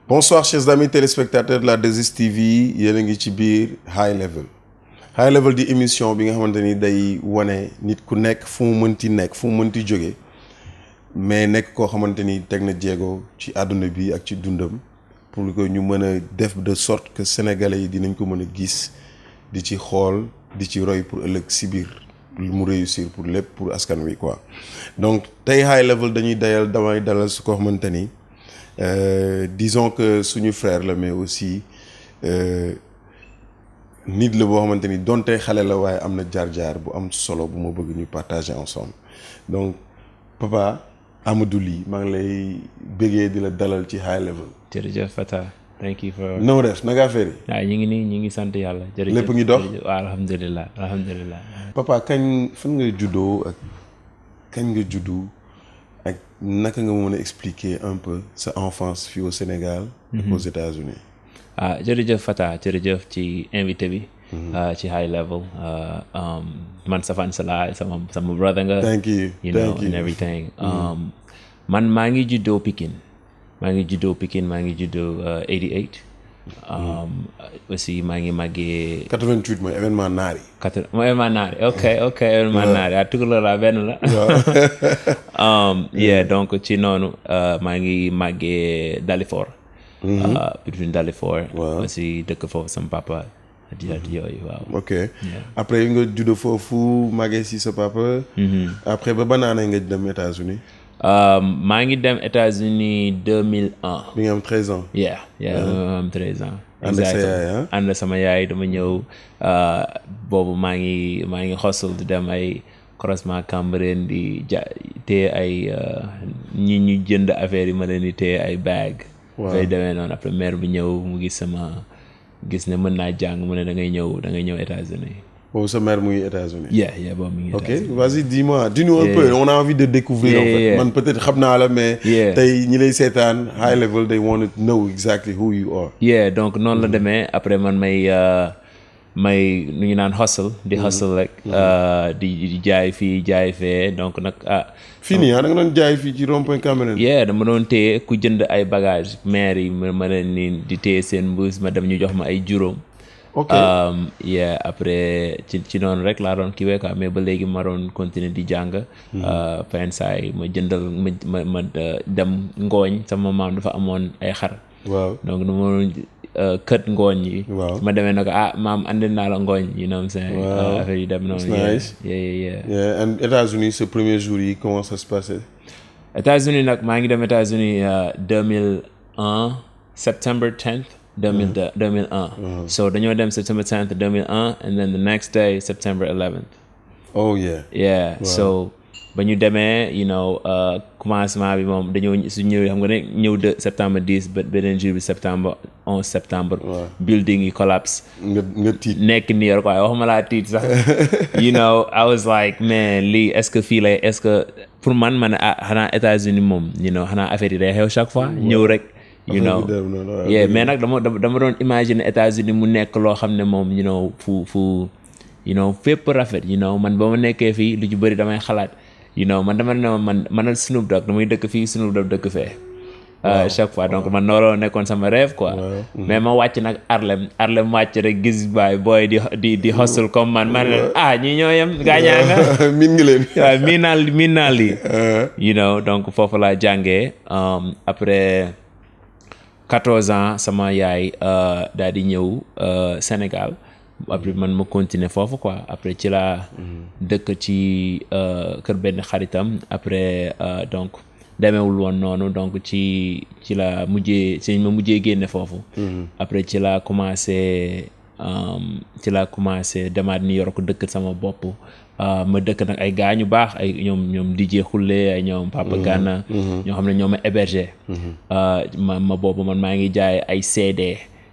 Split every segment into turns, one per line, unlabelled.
Bonsoir chers amis téléspectateurs de la 2STV yéen a ngi ci biir High Level di émission bi nga xamante ni day wane nit ku nekk fu mu mënti jóge mais nekk koo xamante ni teg na jéego ci àdduna bi ak ci dundam pour que ñu mën a def de sorte que sénégalais yi dinañ ko mën a gis di ci xool di ci roy pour ëllëg si biir mu réussir pour lépp pour askan wi quoi. Donc tey High Level damay dalal su ko xamante ni disons que suñu frère la mais aussi nit la boo xamante ni donte xale la waaye am na jaar-jaar bu am solo bu ma bëgg ñu partager ensemble donc Papa Amadou Ly maa ngi lay bëggee di la dalal ci High Level.
jërëjëf Fata thank you for.
noo def naka affaire yi.
waaw ñu ngi sant yàlla. jërëjëf
lépp ngi dox
waaw alhamdulilah.
Papa fan nga juddoo ak kañ nga juddu ak naka nga mën a expliquer un peu sa enfance fii au Sénégal. ak aux États-Unis.
jërëjëf Fata jërëjëf ci invité bi. ci High Level man sa fan la sama brother nga.
thank you
and everything. man maa ngi juddoo Pikine maa ngi juddoo 88. aussi maa ngi màggee.
88 mooy événement naar yi.
mooy événement naar yi ok événement naar yi tukulóor la benn la. donc ci noonu maa ngi màggee Dalifort. between Dalifort. aussi dëkk foofu sama papa. di yooyu waaw.
ok après nga juddoo foofu màggee si sa papa. après ba ban année nga dem États-Unis.
maa ngi dem États-Unis 2001.
bi nga am 13 ans.
am 13 ans.
ànd sa yaay
ànd sama yaay dama ñëw boobu maa ngi hustle di dem ay croisement Cambérène di téye ay ñi ñu jënd affaire yi ma leen di téye ay bag. fay demee noonu après mère bi ñëw mu gis ne mën naa jàng mu ne da ngay ñëw États-Unis.
boobu sa mère mu ngi États-Unis.
boobu mi ngi
États-Unis. Ok, vas-y dis-nous un peu, on a envie de découvrir en fait. Man peut-être xam naa la mais tey ñi lay seetaan High Level they want to know exactly who you are.
Donc noonu la demee après man may nu ñu naan hustle rek di jaay fii jaay fee donc nag
fii nii da nga doon jaay fii ci rond-point Cambérène.
dama doon téye ku jënd ay bagages maire yi ma leen ni di téye seen mbuus ma dem ñu jox ma ay juróom.
ok
après ci noonu rek laa doon kiiwee quoi mais ba léegi ma doon continuer di jàng. pen saay ma jëndal ma dem ngooñ sama maam dafa amoon ay xar.
waaw
donc nu ma doon kët ngooñ yi.
waaw
ma demee nag maam andil naa la ngooñ you know what I'm saying. affaire yi dem noonu.
nice.
yeah.
And États-Unis ce premier jour yi comment ça se passait.
États-Unis nag maa ngi dem États-Unis 2001 September 10th. 2001. So dañoo dem September 10th 2001 and then the next day September 11th.
Oh yeah.
Wow. So ba ñu demee commencement bi moom dañoo su ñëwee xam nga ne ñëw de septembre 10 ba beneen jour bi septembre. building yi collapse.
nga tiit
nekk New York waaye waxuma laa tiit sax. I was like man lii est-ce que fii lay est-ce que pour man xanaa États-Unis moom xanaa affaire yi day xew chaque fois ñëw rek. mais nag dama doon imaginer États-Unis mu nekk loo xam ne moom fu fépp rafet man ba ma nekkee fii lu ci bëri damay xalaat man dama ne man Snoop Dogg damay dëkk fii Snoop Dogg dëkk fee. chaque fois donc man nooloo nekkoon sama rêve quoi. mais ma wàcc nag Harlem wàcc rek gis booy di hustle comme man leen ñi ñoo yem gaañaa nga.
miin ngi leen.
waaw miin naa lii. donc foofu laa jàngee après 14 ans sama yaay daal di ñëw Sénégal après man ma continuer foofu quoi après ci laa dëkk ci kër benn xaritam après donc demeewul woon noonu donc ci la mujjee génne foofu. après ci laa commencé demaat New York dëkk sama bopp. ma dëkk nag ay gars ñu baax ay ñoom DJ Xulle ay ñoom Papa Gana ñoo xam ne ñoo ma hébergé. ma boobu man maa ngi jaay ay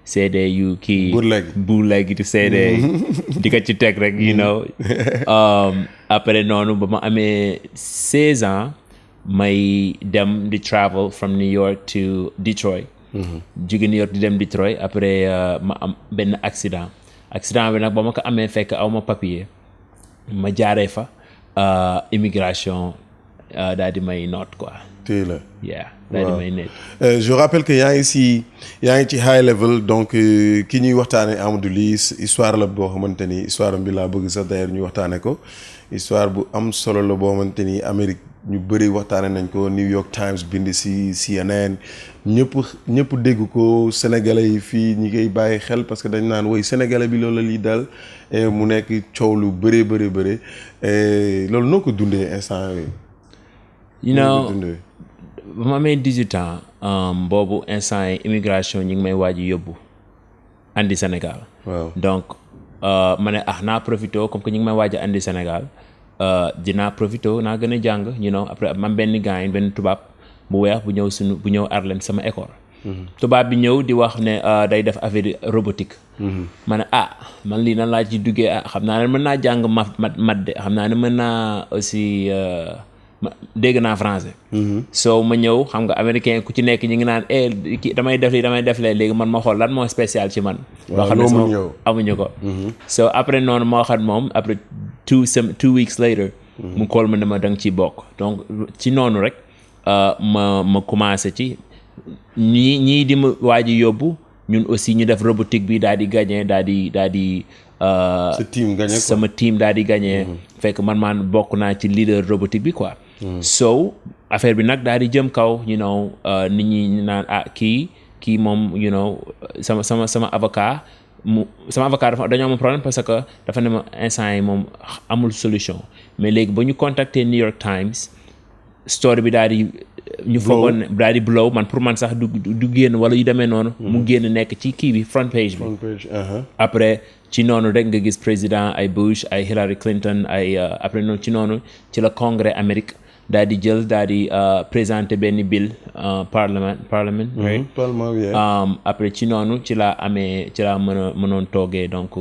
CD yu kii. bootleg di CD. di ko ci teg rek après noonu ba ma amee 16 ans may dem di travel from New York to Detroit. jóge New York di dem Detroit après ma am benn accident bi nag ba ma ko amee fekk aw ma papier. ma jaaree fa immigration daal di may noot quoi
tey la.
yeah daal di may nekk.
Je rappelle que yaa ngi ci high level donc ki ñuy waxtaane Amadou Ly histoire la boo xamante ni histoire bi laa bëgg sax d'ailleurs ñu waxtaane ko histoire bu am solo la boo xamante ni Amérique ñu bëri waxtaane nañ ko New York Times bind ci CNN ñëpp dégg ko sénégalais yi fii ñi koy bàyyi xel parce que dañ naan woy sénégalais bi loolu la lii dal mu nekk coow lu bëri loolu noo ko dundee instant yi.
you know ba ma amee 18 ans boobu instant yi immigration ñi ngi may waaj yóbbu andi Sénégal.
waaw donc
ma ne naa profité comme que ñu ngi may waaj andi Sénégal dinaa profité naa gën a jàng you know après man benn gars benn tubaab bu weex bu ñëw Harlem sama école. tubaab bi ñëw di wax ne day def affaire robotique. ma ne man lii nan laa ci duggee xam naa ne mën naa jàng mat de xam naa ne mën naa aussi dégg naa français. so ma ñëw xam nga américain ku ci nekk ñi ngi naan damay def léegi man ma xool lan moo spécial ci man. loo xam ne sama amuñu ko. so après noonu moo xam moom après 2 weeks later. mu kool ma ne ma da nga ciy bokk donc ci noonu rek ma commencé ci ñii di ma waaj yóbbu ñun aussi ñu def robotique bi daal di gagné daal di.
sa team gagné quoi
sama team daal di gagné. fekk man bokk naa ci leader robotique bi quoi. so affaire bi nag daal di jëm kaw you know nit ñi ñu naan kii moom you know sama avocat dañoo am problème parce que dafa ne ma instant yi moom amul solution mais léegi ba ñu contacter New York Times story bi daal di ñu foogoon daal di blow man pour man sax du génn wala yu demee noonu. mu génn nekk ci kii bi front page bi. après ci noonu rek nga gis président ay Bush ay Hillary Clinton ay après noonu ci noonu ci la congrès Amérique daal di jël daal di présenter benn bill parlement right. Après ci noonu ci laa mënoon toogee donc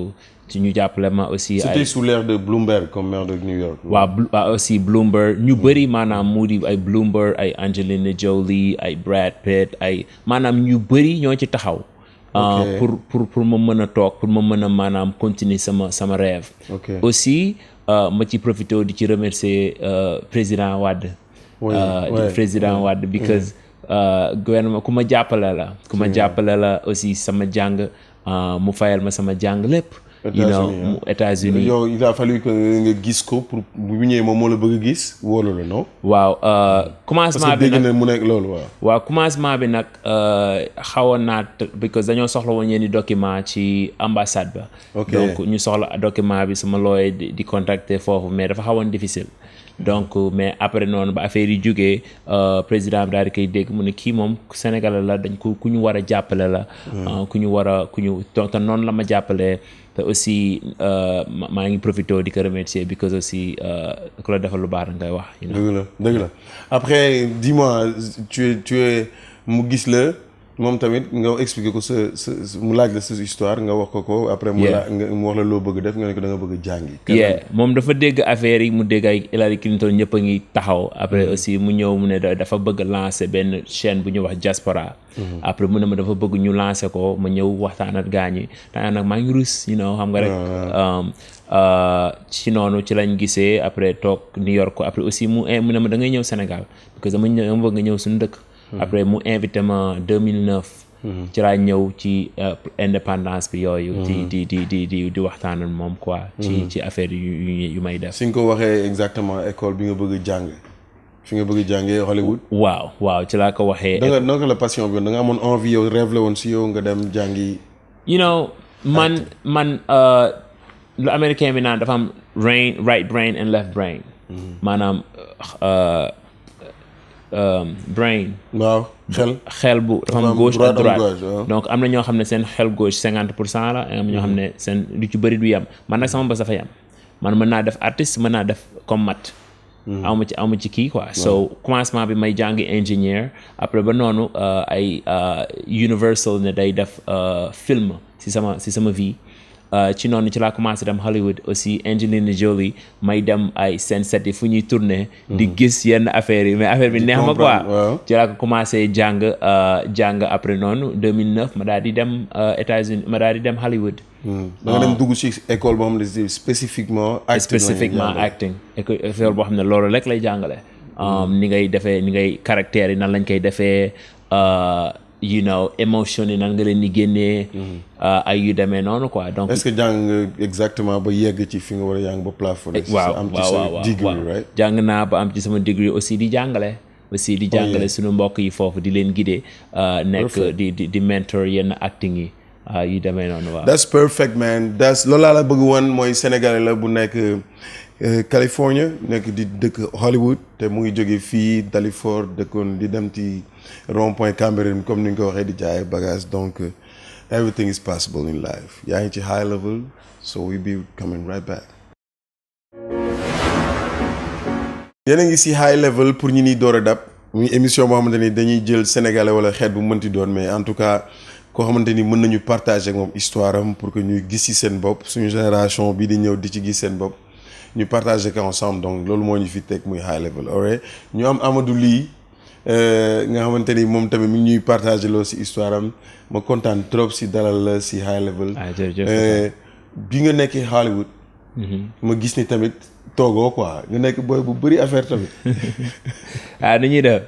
ci ñu jàppale ma aussi.
C'était sous l'ère de Bloomberg comme maire de New York.
waaw aussi Bloomberg ñu bëri maanaam mu di ay Bloomberg ay Angelina Jolie ay Brad Pitt ay maanaam ñu bëri ñoo ci taxaw. pour ma mën a toog pour ma mën a maanaam continuer sama rêve. aussi ma ci profité di ci remercier président Wade. président Wade because gouvernement ku ma jàppale la aussi sama jàng mu fayal ma sama jàng lépp. États-Unis
yow il a fallu que nga gis ko pour bu ñëwee moom moo la bëgg a gis wóolu la non.
waaw commencement bi nag
mu nekk loolu
waaw commencement bi nag xawoon naa because dañoo soxla woon yenn document ci ambassade ba. donc ñu soxla document bi sama looy di contacter foofu mais dafa xawoon difficile. donc mais après noonu ba affaire yi jógee président bi daal di koy dégg mu ne kii moom Sénégalais la dañ ko ku ñu war a jàppale la. ku ñu te noonu la ma jàppalee. te aussi maa ngi profité di ko remercier because aussi ku la defal lu baax ngay wax.
dëgg la après dis-moi tu es mu gis la moom tamit nga expliquer ko sa mu laaj la sa histoire nga wax ko après. mu wax la loo bëgg def nga ne ko da nga bëgg jàngi.
moom dafa dégg affaire yi mu dégg ay Hillary Clinton ñëpp a ngi taxaw. après aussi mu ñëw mu ne dafa bëgg lancer benn chaîne bu ñuy wax diaspora. après mu ne ma dafa bëgg ñu lancer ko ma ñëw waxtaan ak gaañi temps nag maa ngi rus xam nga rek. ci noonu ci lañ gisee après toog New York après aussi mu ne ma da ngay ñëw Sénégal parce que dama bëgg nga ñëw suñu dëkk. après mu invité ma 2009. ci laa ñëw ci indépendance bi yooyu. di waxtaan ak moom quoi. ci affaire yu may def.
si nga ko waxee exactement école bi nga bëgg a jàng fi nga bëgg a jàngee Hollywood.
waaw ci laa ko waxee.
naka la passion bi da nga amoon envie yow rêve la woon si yow nga dem jàngi.
man lu américain bi naan dafa am right brain and left brain. maanaam. brain.
waaw
xel bu dafa am gauche ak droite donc am na ñoo xam ne seen xel gauche 50% la am ñoo xam ne seen lu ci bëri du yam man nag sama bos dafa yam man mën naa def artiste mën naa def comme mat. amu ci kii quoi. so commencement bi may jàngi ingénieur après ba noonu ay Universal ne day def film si sama vie. ci noonu ci laa commencé dem Hollywood aussi Angelina Jolie may dem ay seen set yi fu ñuy tourner di gis yenn affaires yi mais affaire bi neex ma quoi. ci laa ko commencé jàng après noonu 2009 ma daal di dem États-Unis ma daal di dem Hollywood.
da nga dem dugg ci école boo xam ne spécifiquement acting
école boo xam ne loolu rek lay jàngale. ni ngay caractère yi nan lañ koy defee you know émotion yi nan nga leen di génnee ay yu demee noonu quoi donc
est-ce que jàng nga exactement ba yegg ci fi nga war a jàng ba plafonné am ci sa degree right
jàng naa ba am ci sama degree aussi di jàngale suñu mbokk yi foofu di leen guider nekk di mentor yenn acting yi yu demee noonu waaw
that's perfect man loolu laa la bëgg woon mooy sénégalais la bu nekk California nekk di dëkk Hollywood te mu ngi jóge fii Dalifort dëkkoon di dem ci rond-point Cambérène comme ni nga ko waxee di jaay bagage donc everything is possible in life yaa ngi ci high level so we be coming right back. yéen a ngi si high level pour ñi ni door a dab muy émission boo xamante ni dañuy jël sénégalais wala xeet bu mënti doon mais en tout cas koo xamante ni mën nañu partager ak moom histoire am pour que ñuy gis ci seen bopp suñu génération bii di ñëw di ci gis seen bopp. ñu partager ko ensemble donc loolu moo ñu fi teg muy high level alright ñu am Amadou Ly nga xamante ni moom tamit mi ngi ñuy partager loolu si histoire am ma kontaan trop si dalal la si high level. bi nga nekkee Hollywood. ma gis ni tamit toogoo quoi nga nekk booy bu bëri affaire tamit.
nu ñuy def.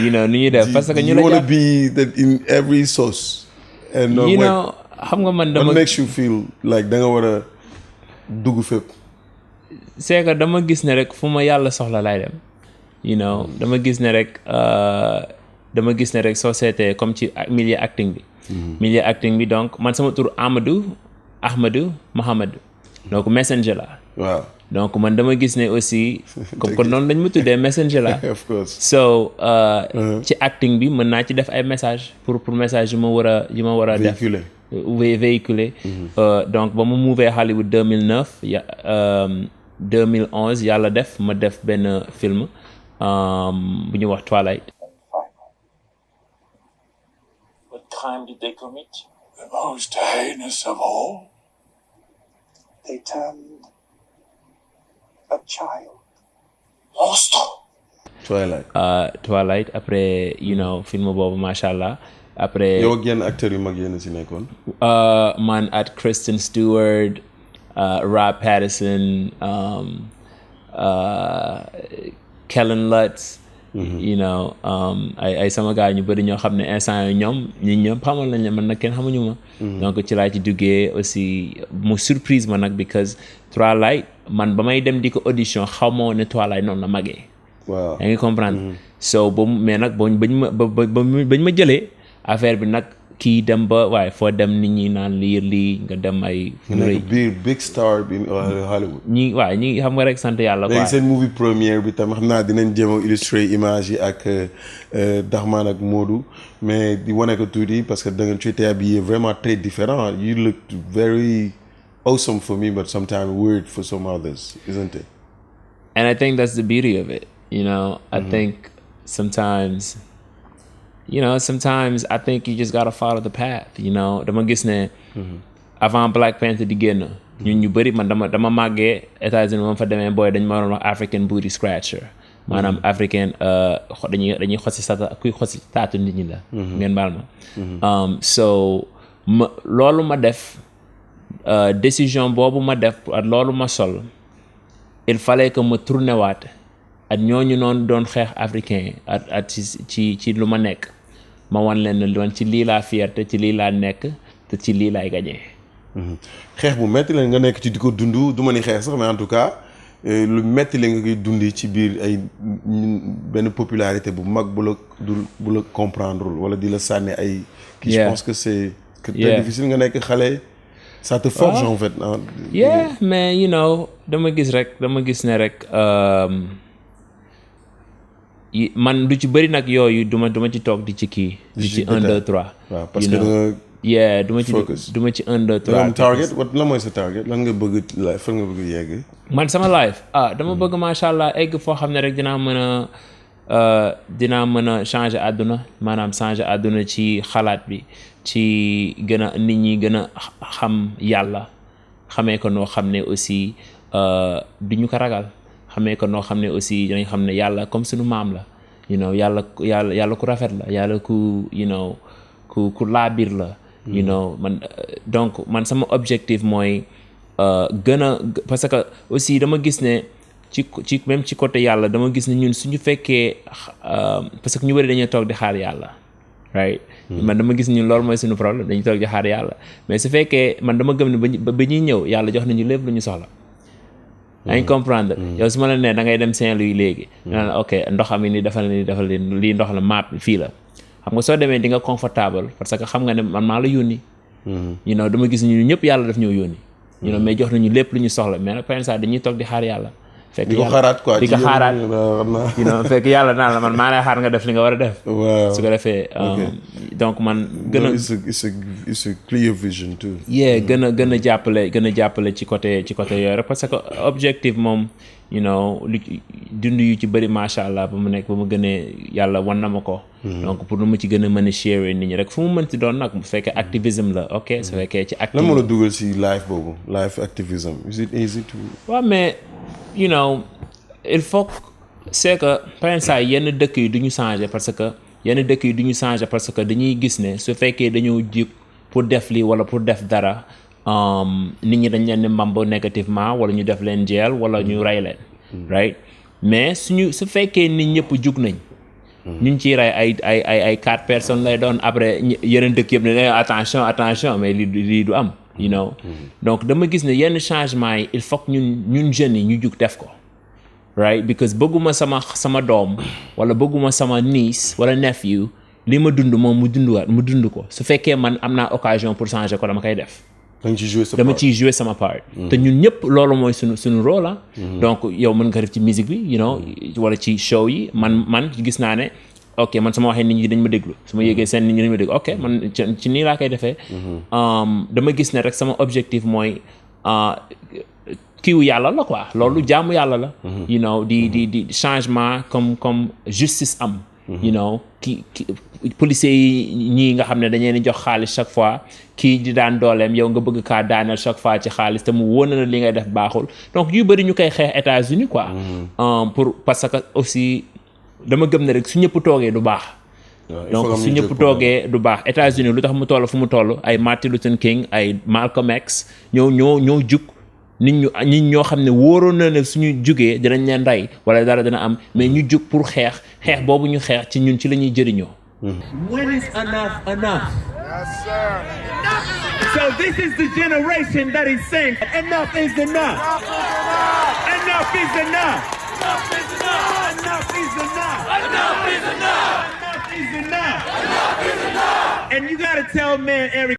nu ñuy def parce que ñu la
you wanna be in every sauce. and
xam nga man dama
what makes you feel like da nga war a dugg fépp.
c'est que dama gis ne rek fu ma yàlla soxla laay dem dama gis ne rek soo seetee comme ci milieu acting bi donc man sama tur Ahmadou Mohamed donc messenger la
waaw
donc man dama gis ne aussi comme que noonu lañ ma tuddee messenger la
of course
so ci acting bi mën naa ci def ay message pour message yu ma war a def véhiculer donc ba ma move Hollywood 2011 yàlla def ma def benn film bu ñuy wax Twlight.
What crime did they commit? The most heinous of all. They turned a child. Monstre.
Twlight après film boobu macha allah après.
yow ak yenn acteurs yu mag yéen a si nekkoon.
man at Kristen Stewart. Rob Pattinson, Kellen Lutz, ay sama gars ñu bëri ñoo xam ne instant yii ñoom xamal nañ man nag kenn xamuñu ma. donc ci laa ci duggee aussi mu surprise ma nag because Twlight man ba may dem di ko audition xaw ma woon ne Twlight noonu la magee.
waaw
yaa ngi comprendre. so mais nag bañ ma jëlee affaire bi nag. kii dem ba waaye foo dem nit ñi naan lii nga dem ay.
big star bi Hollywood.
ñi xam nga rek sant yàlla quoi.
léegi seen movie première bi tam xam naa dinañ jéem a illustrer image yi ak Daxman ak Modou mais di wane ko tuuti parce que da nga tu étais habillé vraiment très différent you looked very awesome for me but sometimes weird for some others isn't it?
And I think that's the beauty of it I think sometimes I think you just gotta follow the path dama gis ne avant Black Panther di génn ñun ñu bëri man dama màggee États-Unis moom fa demee booy dañ ma waroon wax African booty scratcher maanaam africain dañuy xosi kuy xosi taatu nit ñi la ngeen baal ma so loolu ma def décision boobu ma def ak loolu ma sol il fallait que ma tourné waat ak ñooñu noonu doon xeex africain at ci lu ma nekk ma wan leen ne ci lii laa fierté ci lii laa nekk te ci lii laay gañee.
xeex bu metti la nga nekk ci di ko dund du ma ni xeex sax mais en tout cas lu metti la nga koy dundi ci biir ay benn popularité bu mag bu la comprendre wala di la sànni ay. je pense que c'est très difficile nga nekk xale. ça te forge en fait.
mais dama gis ne rek. man du ci bëri nag yooyu duma ci toog di ci kii. di ci 1 2 3.
waaw parce que
duma ci 1 2 3.
am target lan mooy sa target lan nga bëgg fan nga bëgg yegg.
man sama life dama bëgg macha allah egg foo xam ne rek dinaa mën a changer àdduna maanaam changer àdduna ci xalaat bi ci gën a nit ñi gën a xam yàlla xamee ko noo xam ne aussi duñu ko ragal. xamee ko noo xam ne aussi dañ xam ne yàlla comme suñu maam la yàlla ku rafet la yàlla ku ku laabir la man sama objectif mooy gën a parce que aussi dama gis ne ci même ci côté yàlla dama gis ne ñun suñu fekkee parce que ñu bëri dañuy toog di xaar yàlla right man dama gis ñun loolu mooy suñu problème dañuy toog di xaar yàlla mais su fekkee man dama gëm ne ba ñuy ñëw yàlla jox nañu lépp lu ñu soxla yaa ngi comprendre yow su ma la nee da ngay dem Saint-Louis léegi naan ok ndox am ni defal lii ndox la map fii la xam nga soo demee di nga confortable parce que xam nga ne man maa la yónni you know dama gis ñu ñëpp yàlla daf ñëw yónni you know mais jox nañu lépp lu ñu soxla mais nag par dañuy toog di xaar yàlla fekk
di ko xaaraat quoi
di ko xaaraat you know fekk yàlla naan la man maa lay xaar nga def li nga war a def su ko defee donc man gën a
it's a clear vision too
gën a jàppale ci côté yooyu rek parce que objectif moom you know lu dund yu ci bëri macha allah ba mu gënee yàlla wan na ma ko donc pour nu mu ci gën a mën a share nit ñi rek fu mu mënti doon nag bu fekkee activisme la ok su fekkee ci activisme
lan moo la dugal si life boobu life activism is it easy to
waaw mais you know il faut c'est que par exemple yenn dëkk yi du ñu changer parce que dañuy gis ne su fekkee dañoo jig pour def lii wala pour def dara nit ñi dañ leen di mbambo négativement wala ñu def leen jeel wala ñu rey leen right mais su fekkee nit ñëpp jug nañ ñu ngi ciy rey ay 4 personnes lay doon après yeneen dëkk yëpp ne attention mais lii du am you know donc dama gis ne yenn changement yi il faut que ñun jeunes yi ñu jug def ko right because bëgguma sama doom wala bëgguma sama niece wala nephew li ma dund moom mu dund ko su fekkee man am naa occasion pour changer ko dama koy def dama ciy jouer sama part te ñun ñëpp loolu mooy suñu rôle la donc yow mën nga def ci musique bi you know wala ci show yi man gis naa ne ok man sama waxee nit ñi dañ ma déglu su ma yéegee seen nit ñi dañ ma déglu ok man ci nii laa koy defee dama gis ne rek sama objectif mooy kiiwu yàlla la quoi loolu jaamu yàlla la you know di changement comme justice am you know ki policiers yi ñii nga xam ne dañ leen di jox xaalis chaque fois kii di daan dooleem yow nga bëgg kaa daaneel chaque fois ci xaalis te mu wóor na li ngay def baaxul donc yu bëri ñu koy xeex États-Unis quoi parce que aussi dama gëm ne rek su ñëpp toogee du baax donc su ñëpp toogee du baax États-Unis lu tax mu toll fu mu toll ay Martin Luther King ay Malcolm X ñoo jug nit ñoo xam ne wóoroon na ne suñu jugee dinañ leen rey wala dara dina am mais ñu jug pour xeex boobu ñu xeex ci ñun ci la ñuy jëriñoo.
When is enough enough? Yes, sir. So this is the generation that is saying enough is enough. Enough is enough. Enough is enough. Enough is enough. Enough is enough. Enough is enough. Enough is enough. And you gotta tell man Eric.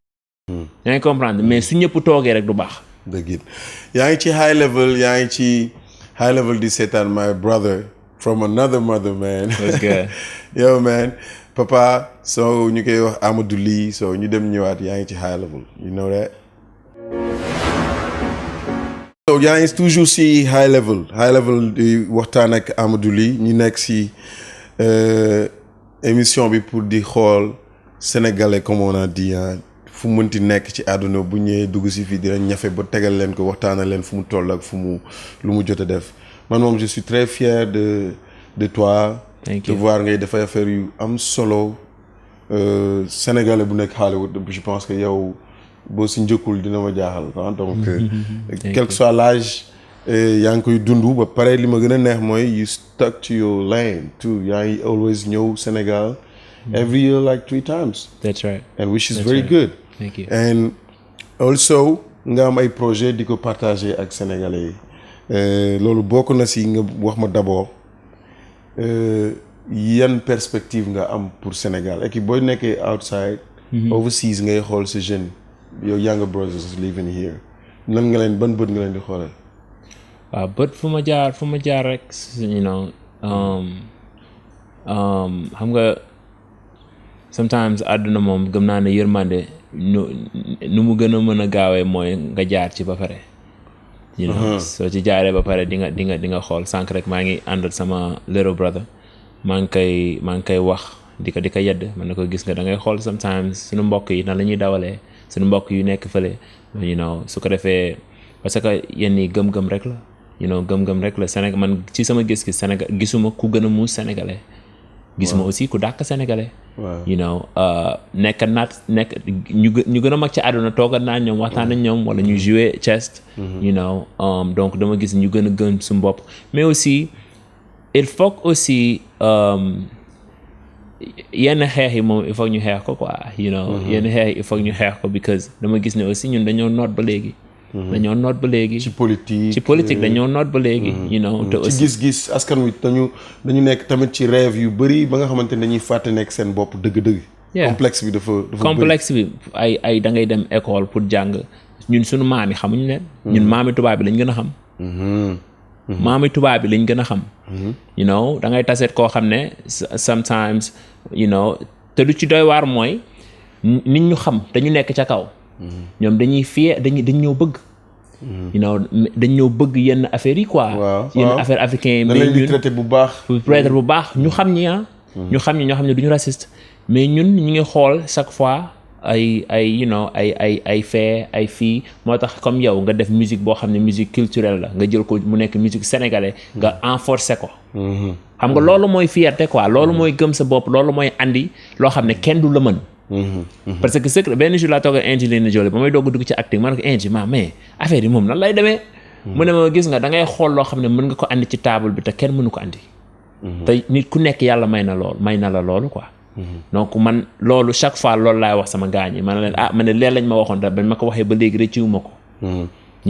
yaa ngi comprendre mais su ñëpp toogee rek du baax.
dëgg it yaa ngi ci high level di seetaan my brother from another mother man.
That's good.
Yo man papa so ñu koy wax Amadou Ly so ñu dem ñëwaat yaa ngi ci high level you know that. so yaa ngi toujours si high level di waxtaan ak Amadou Ly ñu nekk si émission bi pour di xool sénégalais comme on a dit fu mu mënti nekk ci àdduna bu ñëwee dugg si fii dina ñafe ba tegal leen ko waxtaanal leen fu mu toll ak lu mu jot a def man moom je suis très fier de toi.
Thank
de
you.
voir ngay dafay affaire yu am solo sénégalais bu nekk Hollywood je pense que yow boo si njëkkul dina ma jaaxal donc quel que soit l'âge yaa ngi koy dund ba pare li ma gën a neex mooy you stuck to your lane too yaa ngi always ñëw Sénégal every year like 3 times.
That's right.
and which is
That's
very
right.
good.
Thank you.
and also nga am ay projet di ko partager ak sénégalais yi loolu bokk na si nga wax ma d'abord yan perspective nga am pour Sénégal et booy nekkee outside overseas ngay xool sa jeune yow younger brothers living here nan nga leen ban bët nga leen di xoolee.
waaw bët fu ma jaar rek you know xam nga sometimes àdduna moom gëm naa ne yërmande nu mu gën a mën a gaawee mooy nga jaar ci ba pare you know soo ci jaaree ba pare di nga xool sànq rek maa ngi àndal sama little brother maa ngi koy wax di ko yedd man na ko gis nga da ngay xool sometimes suñu mbokk yi nan la ñuy dawalee suñu mbokk yu nekk fële you know su ko defee parce que yenn yi gëm-gëm rek la you know gëm-gëm rek la Sénégal man ci sama gis-gis Sénégal gisuma ku gën a muus sénégalais gisuma aussi ku dàq sénégalais you know nekk ñu gën a mag ci àdduna toogal naa ñoom waxtaan ak ñoom wala ñu jouer chess you know donc dama gis ñu gën a gën suñu bopp mais aussi il faut que aussi yenn xeex yi moom il faut ñu xeex ko quoi you know yenn xeex yi il faut ñu xeex ko because dama gis ne aussi ñun dañoo noot ba léegi dañoo noot ba léegi ci politique dañoo noot ba léegi you know te aussi
ci gis-gis askan wi dañu nekk tamit ci rêve yu bëri ba nga xamante ne dañuy fàtte nekk seen bopp dëgg-dëgg complexe bi dafa
complexe bi ay da ngay dem école pour jàng ñun suñu maam yi xamuñu leen ñun maami tubaab bi lañ gën a xam maami tubaab bi lañ gën a xam you know da ngay taseet koo xam ne sometimes you know te lu ci doy waar mooy nit ñu xam dañu nekk ca kaw ñoom dañuy fier dañ ñoo bëgg you know dañ ñoo bëgg yenn affaires yi quoi yenn affaire africain yi mais ñun
traité bu baax
ñu xam ñi ñu xam ñi ñoo xam ne duñu raciste mais ñun ñu ngi xool chaque fois ay you know ay fait ay fii moo tax comme yow nga def musique boo xam ne musique culturelle la nga jël ko mu nekk musique sénégalais nga renforcer ko xam nga loolu mooy fierté quoi loolu mooy gëm sa bopp loolu mooy andi loo xam ne kenn du la mën parce que secret benn jour laa toog ak Angelina Jolie ba may doog a dugg ci acting ma ne ko Angie mais affaire yi moom nan lay demee mu ne ma gis nga da ngay xool loo xam ne mën nga ko andi ci table bi te kenn mënu ko andi te nit ku nekk yàlla may na la loolu quoi donc man loolu chaque fois loolu laay wax sama gaañ yi ma ne leen man ne leen lañ ma waxoon da bañ ma ko waxee ba léegi rëcciwu ma ko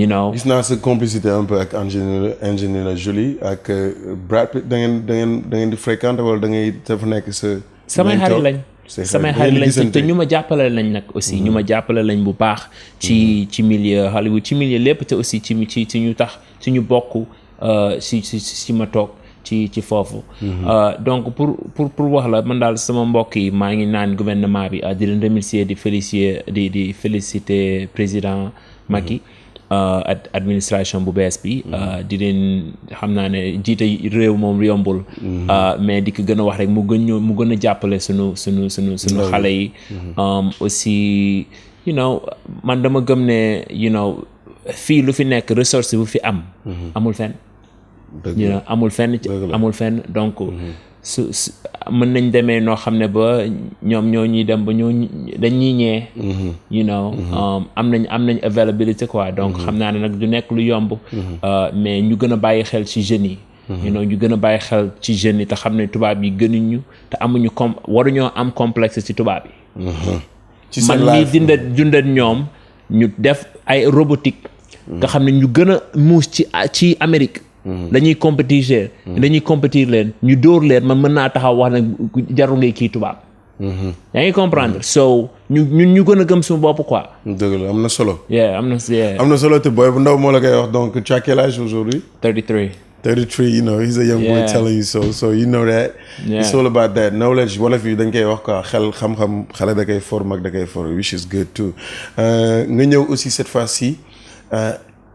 you know
gis naa sa complicité un peu ak Angelina Jolie ak Brad Pitt da ngeen di fréquenter wala da ngay dafa nekk
samay xarit lañ te ñu ma jàppale lañ nag aussi ñu ma jàppale lañ bu baax ci milieu Hollywood ci milieu lépp te aussi ci ñu tax ci ñu bokk ci ma toog ci foofu donc pour wax la man daal sama mbokk yi maa ngi naan gouvernement bi di leen remercier di féliciter président Macky administration bu bees bi di leen xam naa ne jiite réew moom yombul mais di ko gën a wax rek mu gën a jàppale sunu xale yi aussi you know man dama gëm ne you know fii lu fi nekk ressource bu fi amul fenn you know amul fenn donc su mën nañ demee noo xam ne ba ñoom ñoo ñuy dem ba dañuy ñee you know am nañ availability quoi donc xam naa ne nag du nekk lu yomb mais ñu gën a bàyyi xel ci jeunes yi you know ñu gën a bàyyi xel ci jeunes yi te xam ne tubaab yi gënuñu te amuñu waruñoo am complexe ci tubaab yi man mii dundat ñoom ñu def ay robotique nga xam ne ñu gën a muus ci Amérique dañuy compétir leen ñu dóor leen man mën naa taxaw wax nag jarul ngay kii tubaab yaa ngi comprendre so ñu gën a gëm suñu bopp quoi
dëgg la am na solo
am
na solo te booy bu ndaw moo la koy wax donc tu as quel âge aujourd'hui
33
you know he's a young boy telling you so you know that it's all about that knowledge wala fi dañ koy wax quoi xel xam-xam xale da koy for mag da koy for which is good too nga ñëw aussi cette fois-ci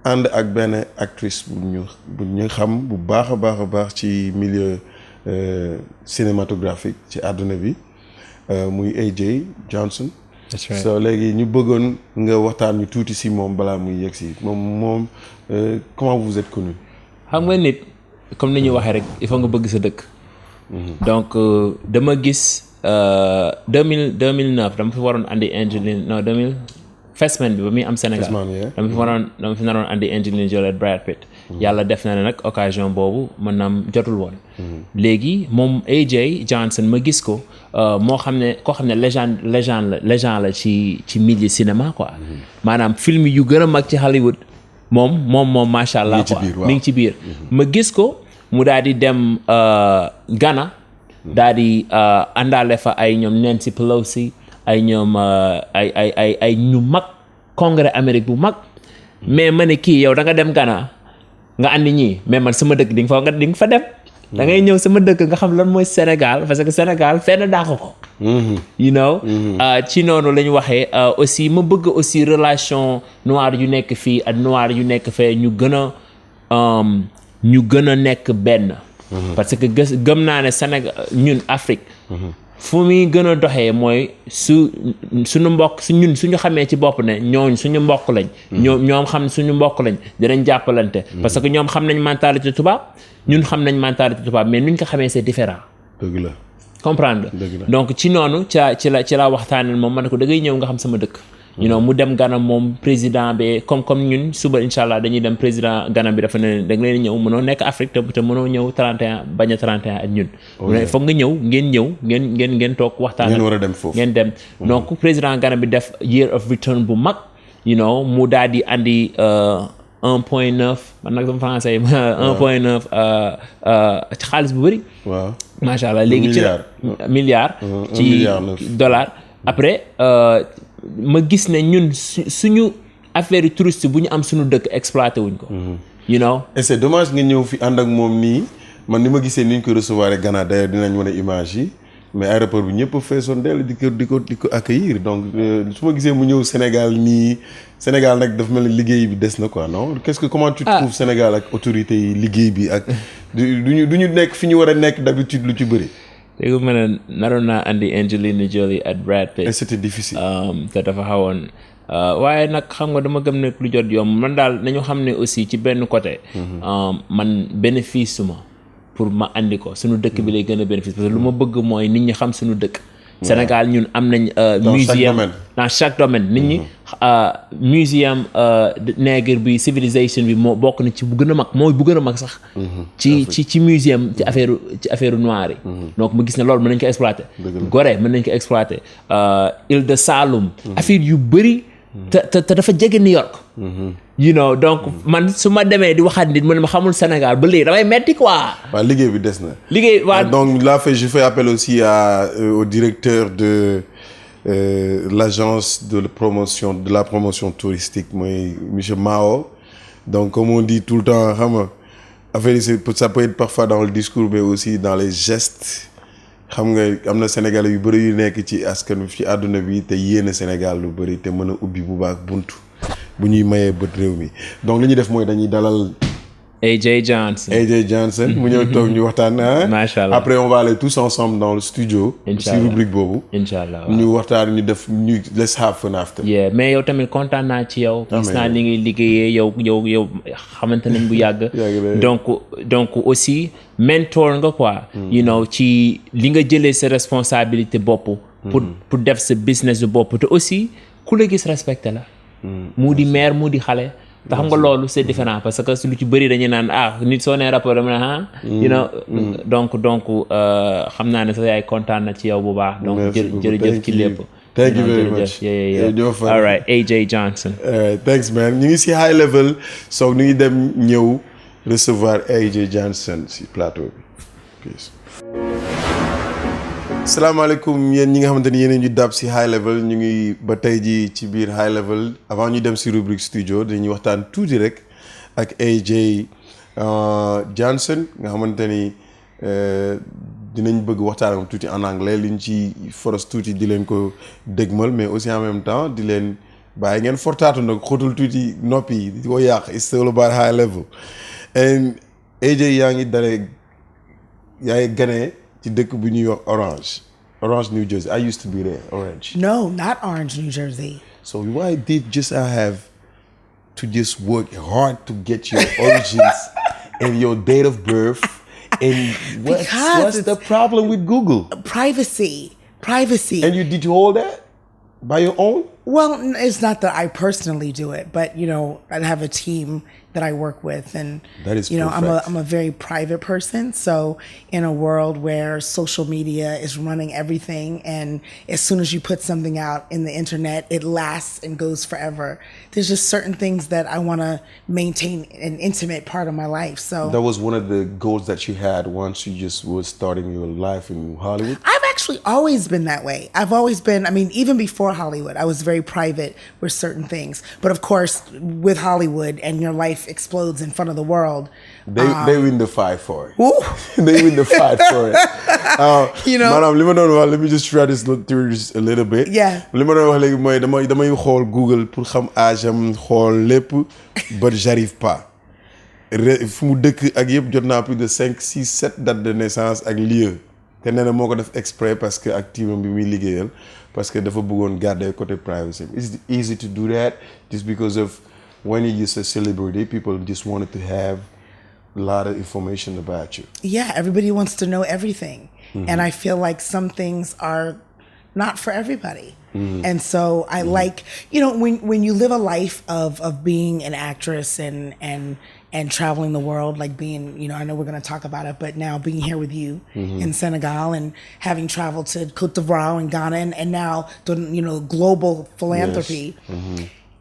ànd ak benn actrice bu ñu xam bu baax a baax ci milieu cinématographique ci àdduna bi muy AJ Johnson.
That's right.
So léegi ñu bëggoon nga waxtaan ñu tuuti si moom balaa muy yegg si moom comment vous êtes connu.
xam nga nit comme ni ñu waxee rek il faut nga bëgg sa dëkk. donc dama gis 2009 dama fi waroon andi Angelina non 2000 Festman bi ba muy am Sénégal dama fi naroon andi Angelina Jolie Brad Pitt. yàlla def na ne nag occasion boobu maanaam jotul woon. léegi moom AJ Johnson ma gis ko moo xam ne koo xam ne légende la ci milieu cinéma quoi. maanaam film yu gën a mag ci Hollywood moom macha allah quoi mi ngi ci biir. ma gis ko mu daal di dem Ghana. daal di àndaale fa ay ñoom Nancy Pelosi ay ñoom ay ñu mag congrès Amérique bu mag. mais ma ne kii yow da nga dem Ghana nga andi ñii mais man sama dëkk di nga fa dem. da ngay ñëw sama dëkk nga xam lan mooy Sénégal parce que Sénégal fenn dàq ko. you know. ci noonu la ñu waxee aussi ma bëgg aussi relation noir yu nekk fii ak noir yu nekk fee ñu gën a nekk benn. parce que gëm naa ne Sénégal ñun Afrique. fu muy gën a doxee mooy suñu mbokk suñu xamee ci bopp ne ñooñ suñu mbokk lañ. ñoom xam suñu mbokk lañ dinañ jàppalante. parce que ñoom xam nañ mentalité tubaab ñun xam nañ mentalité tubaab mais nuñ ko xamee c'est différent.
dëgg la
comprendre donc ci noonu ci la waxtaanal moom ma ne ko da ngay ñëw nga xam sama dëkk you know mu dem Ghana moom président bi comme ñun suba incha allah dañuy dem président Ghana bi dafa ne da nga leen ñëw mënoo nekk Afrique te mënoo ñëw 31 bañ a 31 ak ñun mu ne foog nga ñëw ngeen toog waxtaan
ngeen war a dem foofu
ngeen dem donc président Ghana bi def year of return bu mag you know mu daal di andi 1.9 man nag sama français 1.9 ci xaalis bu bëri
waaw
macha allah léegi ci milliard ci dollar après ma gis ne ñun suñu affaire yu touriste bu ñu am suñu dëkk exploité wuñ ko you know
et c'est dommage nga ñëw fi ànd ak moom nii man ni ma gisee ni ñu ko recevoir Ghana d'ailleurs dinañ wane image yi mais aéroport bi ñëpp feesoon dell di ko accueillir donc su ma gisee mu ñëw Sénégal nii Sénégal nag dafa mel ni liggéey bi des na quoi non comment tu trouves Sénégal ak autorités yi liggéey bi ak du ñu nekk fi ñu war a nekk d'habitude lu ci bëri
dégg nga ne naroon naa andi Angelina Jolie ak Brad Pitt
et c'était difficile
te dafa xawoon waaye nag xam nga dama gëm ne lu jot yomb man daal nañu xam ne aussi ci benn côté man bénéfice suma pour ma andi ko suñu dëkk bi lay gën a bénéfice parce que lu ma bëgg mooy nit ñi xam suñu dëkk Sénégal ñun am nañ muséum dans chaque domaine nit ñi muséum nègre bi civilisation bi moo bokk na ci bu gën a mag mooy bu gën a mag sax ci muséum ci affaire noir yi donc ma gis ne loolu mën nañ ko exploiter Gorée mën nañ ko exploiter île de Saloum affaire yu bëri te dafa jege New York you know donc man su ma demee di waxaat nit mu ne ma xamul Sénégal ba léegi damay metti quoi
waaw liggéey bi des na
liggéey waaw
donc là je fais appel aussi au directeur de l'agence de la promotion touristique mooy monsieur Mao donc comme on dit tout le temps xam nga affaire yi ça peut être parfois dans le discours mais aussi dans les gestes xam nga am na Sénégalais yu bëri yu nekk ci askan wi ci àdduna bi te yéene Sénégal lu bëri te mën a ubbi bu baax buntu bu ñuy mayee bët réew mi donc li ñuy def mooy dañuy dalal
AJ Johnson
mu ñëw toog ñu waxtaan
macha allah
après on va aller tous ensemble dans le studio ci rubrique boobu
inchallah
ñu waxtaan ñu def ñu let's have fun after
mais yow tamit kontaan naa ci yow gis naa li ngay liggéeyee yow xamante nañ bu yàgg donc aussi mentor nga quoi you know ci li nga jëlee sa responsabilité bopp pour def sa business de bopp te aussi ku la gis respecté la mu di mère mu di xale te xam nga loolu c'est différent parce que lu ci bëri dañuy naan nit soo nee rapport dama ne you know donc xam naa ne sax yaay kontaan na ci yow bu baax donc jërëjëf ci lépp
thank you very much
all right AJ Johnson
thanks man ñu ngi si high level so ñu ngi dem ñëw recevoir AJ Johnson si plateau bi peace salaamaaleykum yéen ñi nga xamante ni yéen ñu dab si high level ñu ngi ba tey ji ci biir high level avant ñu dem si rubrique studio dañuy waxtaan tuuti rek ak AJ Johnson nga xamante ni dinañ bëgg waxtaan ak tuuti en anglais liñ ci foros tuuti di leen ko dégmal mais aussi en même temps di leen bàyyi ngeen fortaatu nag xóotul tuuti noppi yi di ko yàq it's all about high level and AJ yaa ngi ganee ci dëkk bu ñuy wax Orange, New Jersey. I used to be there, Orange.
No, not Orange, New Jersey.
So why did I have to just work hard to get your origins and your date of birth? And what's the problem with Google?
Privacy.
And you did all that by your own?
Well, it's not that I personally do it, but I have a team that I work with, and
that is
I'm a very private person. So in a world where social media is running everything, and as soon as you put something out in the internet, it lasts and goes forever. There's just certain things that I want to maintain an intimate part of my life. So
that was one of the goals that you had once you just were starting your life in Hollywood?
I've actually always been that way. I've always been, even before Hollywood, I was very private with certain things. But of course, with Hollywood and your life explodes in front of the world.
They win the fight for it. They win the fight for it. Madam, let me just try this through just a little bit.
Yeah.
damay xool Google pour xam âge am xool lépp but j'arrive pas. fu mu dëkk ak yëpp jot naa plus de 5, 6, 7 dates de naissance ak lieu. te nee na moo ko def exprès parce que ak teamam bi muy liggéeyal parce que dafa bëggoon garder côté privacy. It's easy to do that just because of when you're just a celebrity, people just wanted to have lot of information about you.
Yeah, everybody wants to know everything. And I feel like some things are not for everybody. And so I like, you know, when you live a life of being an actress and traveling the world, like being, you know, I know we're going to talk about it, but now being here with you in Senegal and having traveled to Côte d'Ivoire and Ghana and now doing, you know, global philanthropy,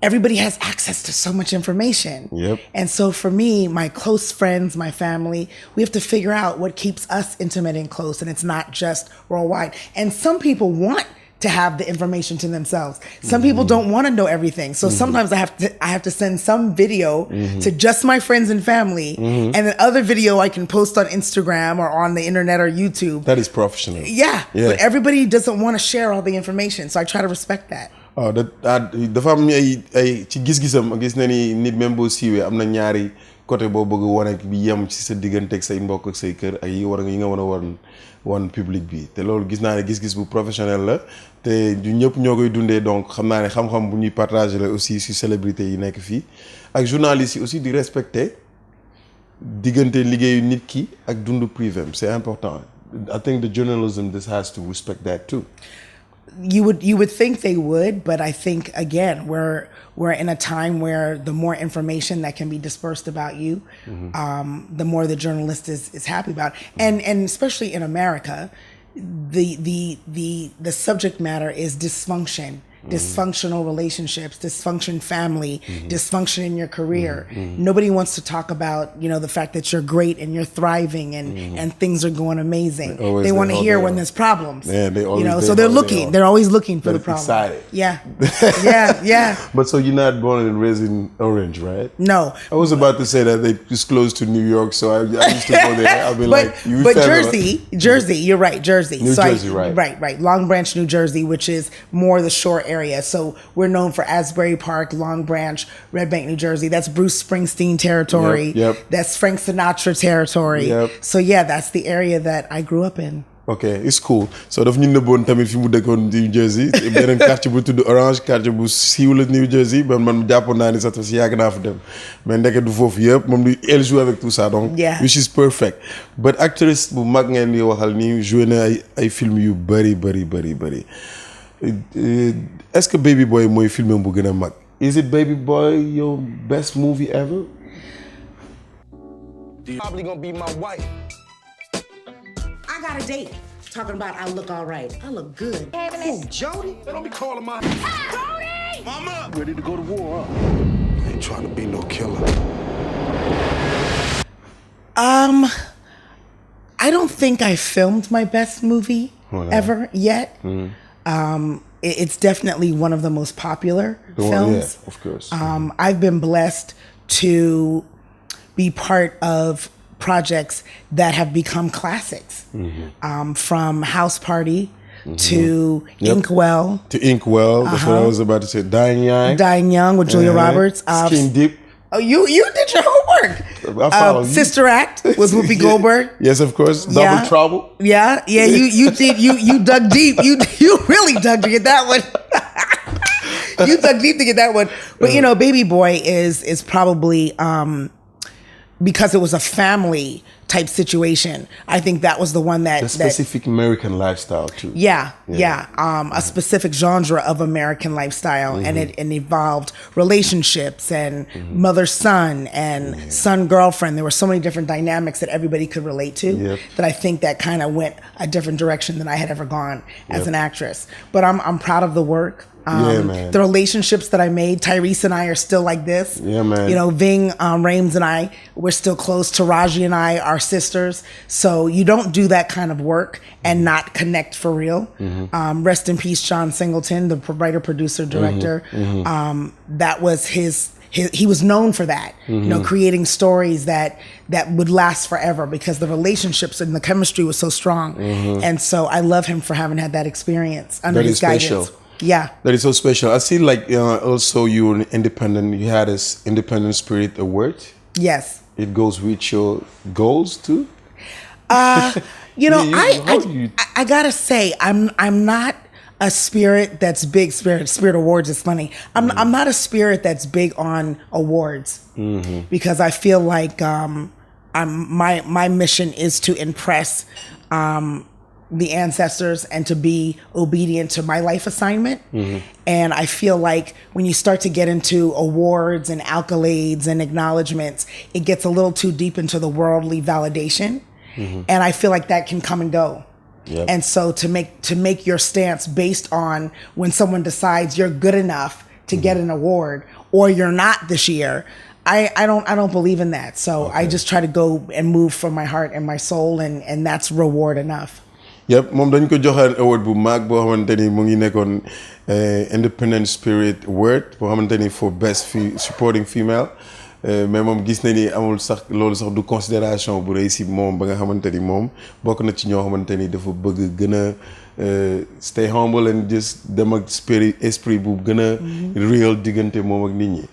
everybody has access to so much information.
Yep.
And so for me, my close friends, my family, we have to figure out what keeps us intimate and close. And it's not just worldwide. And some people want to have the information to themselves. Some people don't want to know everything. So sometimes I have to send some video to just my friends and family, and then other video I can post on Instagram or on the internet or YouTube.
That is professional.
Yeah. But everybody doesn't want to share all the information. So I try to respect that.
Oh, dafa am ay ci gis-gisam gis na ni nit même boo siiwee am na ñaari côté boo bëgg wane bi yem ci sa diggante ak say mbokk ak say kër ak yi nga war a wan public bi te loolu gis naa ne gis-gis bu professionnel la te du ñëpp ñoo koy dundee donc xam naa ne xam-xam bu ñuy partager la aussi si célébrité yi nekk fii ak journalistes yi aussi di respecter diggante liggéeyu nit ki ak dundu privé c'est important. I think the journalism this has to respect that too.
You would think they would, but I think again we're in a time where the more information that can be dispersed about you, the more the journalist is happy about, and especially in America, the subject matter is dysfunction. Dysfunctional relationships, dysfunction family, dysfunction in your career. Nobody wants to talk about, you know, the fact that you're great and you're thriving and things are going amazing. They want to hear when there's problems. Yeah, they always, you know, so they're always looking for the problem. Excited. Yeah. Yeah.
But so you're not born and raised in Orange, right?
No.
I was about to say that it's close to New York, so I used to go there. I'll be
but Jersey, you're right, Jersey.
New Jersey, right.
Right. Long Branch, New Jersey, which is more the shore area. So we're known for Asbury Park, Long Branch, Red Bank, New Jersey. That's Bruce Springsteen territory.
Yep.
That's Frank Sinatra territory.
Yep.
So yeah, that's the area that I grew up in.
Okay, it's cool. So daf ñu nëbboon tamit fi mu dëkkoon New Jersey beneen quartier bu tudd Orange, quartier bu siiw la New Jersey man jàppoon naa ni sax si yàgg naa fa dem mais ndeke du foofu yëpp moom elle joue avec tout ça donc which is perfect. But actrice bu mag ngeen di waxal ni joué na ay film yu bëri est-ce que Baby Boy mooy film bu gën a mag? Is it Baby Boy your best movie ever?
Probably gonna be my wife.
I got a date. Talking about I look all right. I look good.
Who, Jody? Don't be calling my...
Jody!
Mama! Ready to go to war, huh? I ain't trying to be no killer.
I don't think I filmed my best movie ever yet. It's definitely one of the most popular films.
Yeah, of course.
I've been blessed to be part of projects that have become classics, from House Party to Inkwell.
To Inkwell, that's what I was about to say. Dying Young
with Julia Roberts.
Skin Deep.
Oh, you did your homework. Sister Act was Whoopi Goldberg.
Yes, of course. Double Trouble.
Yeah. You did. You dug deep. You really dug to get that one. You dug deep to get that one. But you know, Baby Boy is probably because it was a family type situation. I think that was the one that
the specific American lifestyle too.
Yeah. A specific genre of American lifestyle, and it involved relationships and mother-son and son-girlfriend. There were so many different dynamics that everybody could relate to that I think that kind of went a different direction than I had ever gone as an actress. But I'm proud of the work.
Man.
The relationships that I made, Tyrese and I are still like this.
Yeah, man.
You know, Ving Rhames and I, we're still close. Taraji and I are sisters. So you don't do that kind of work and not connect for real. Rest in peace, John Singleton, the writer, producer, director. That was he was known for that, you know, creating stories that would last forever because the relationships and the chemistry was so strong. And so I love him for having had that experience under his guidance.
Special.
Yeah.
That is so special. I see like also you were independent. You had this Independent Spirit Award.
Yes.
It goes with your goals too?
You know, I gotta say, I'm not a spirit that's big. Spirit Awards is funny. I'm not a spirit that's big on awards because I feel like my mission is to impress the ancestors and to be obedient to my life assignment. And I feel like when you start to get into awards and accolades and acknowledgments, it gets a little too deep into the worldly validation. And I feel like that can come and go.
Yep.
And so to make your stance based on when someone decides you're good enough to get an award or you're not this year, I don't believe in that. So I just try to go and move from my heart and my soul, and that's reward enough.
Yep, moom dañ ko joxaan award bu mag boo xamante ni mu ngi nekkoon Independent Spirit Award boo xamante ni for best supporting female. Mais moom gis na ni amul sax loolu sax du considération bu rëy si moom ba nga xamante ni moom bokk na ci ñoo xamante ni dafa bëgg gën a stay humble and just dem ak esprit bu gën a real diggante moom ak nit ñi.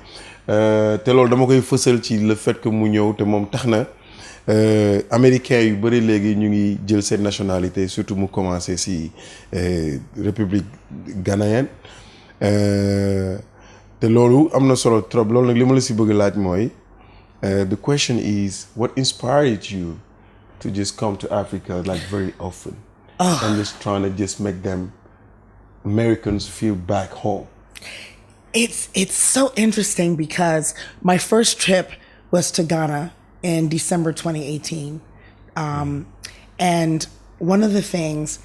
Te loolu dama koy fësal ci le fait que mu ñëw te moom tax na américains yu bëri léegi ñu ngi jël seen nationalité surtout mu commencé si république ghanéenne. te loolu am na solo trop loolu nag li ma la si bëgg laaj mooy the question is what inspired you to just come to Africa like very often and just trying to just make them Americans feel back home?
It's so interesting because my first trip was to Ghana in December 2018. And one of the things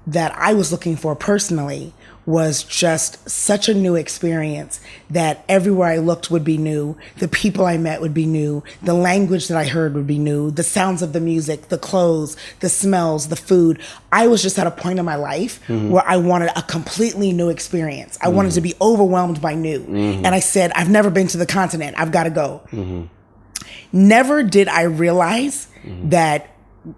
that I was looking for personally was just such a new experience that everywhere I looked would be new. The people I met would be new. The language that I heard would be new. The sounds of the music, the clothes, the smells, the food. I was just at a point in my life where I wanted a completely new experience. I wanted to be overwhelmed by new. And I said, I've never been to the continent. I've got to go. Never did I realize that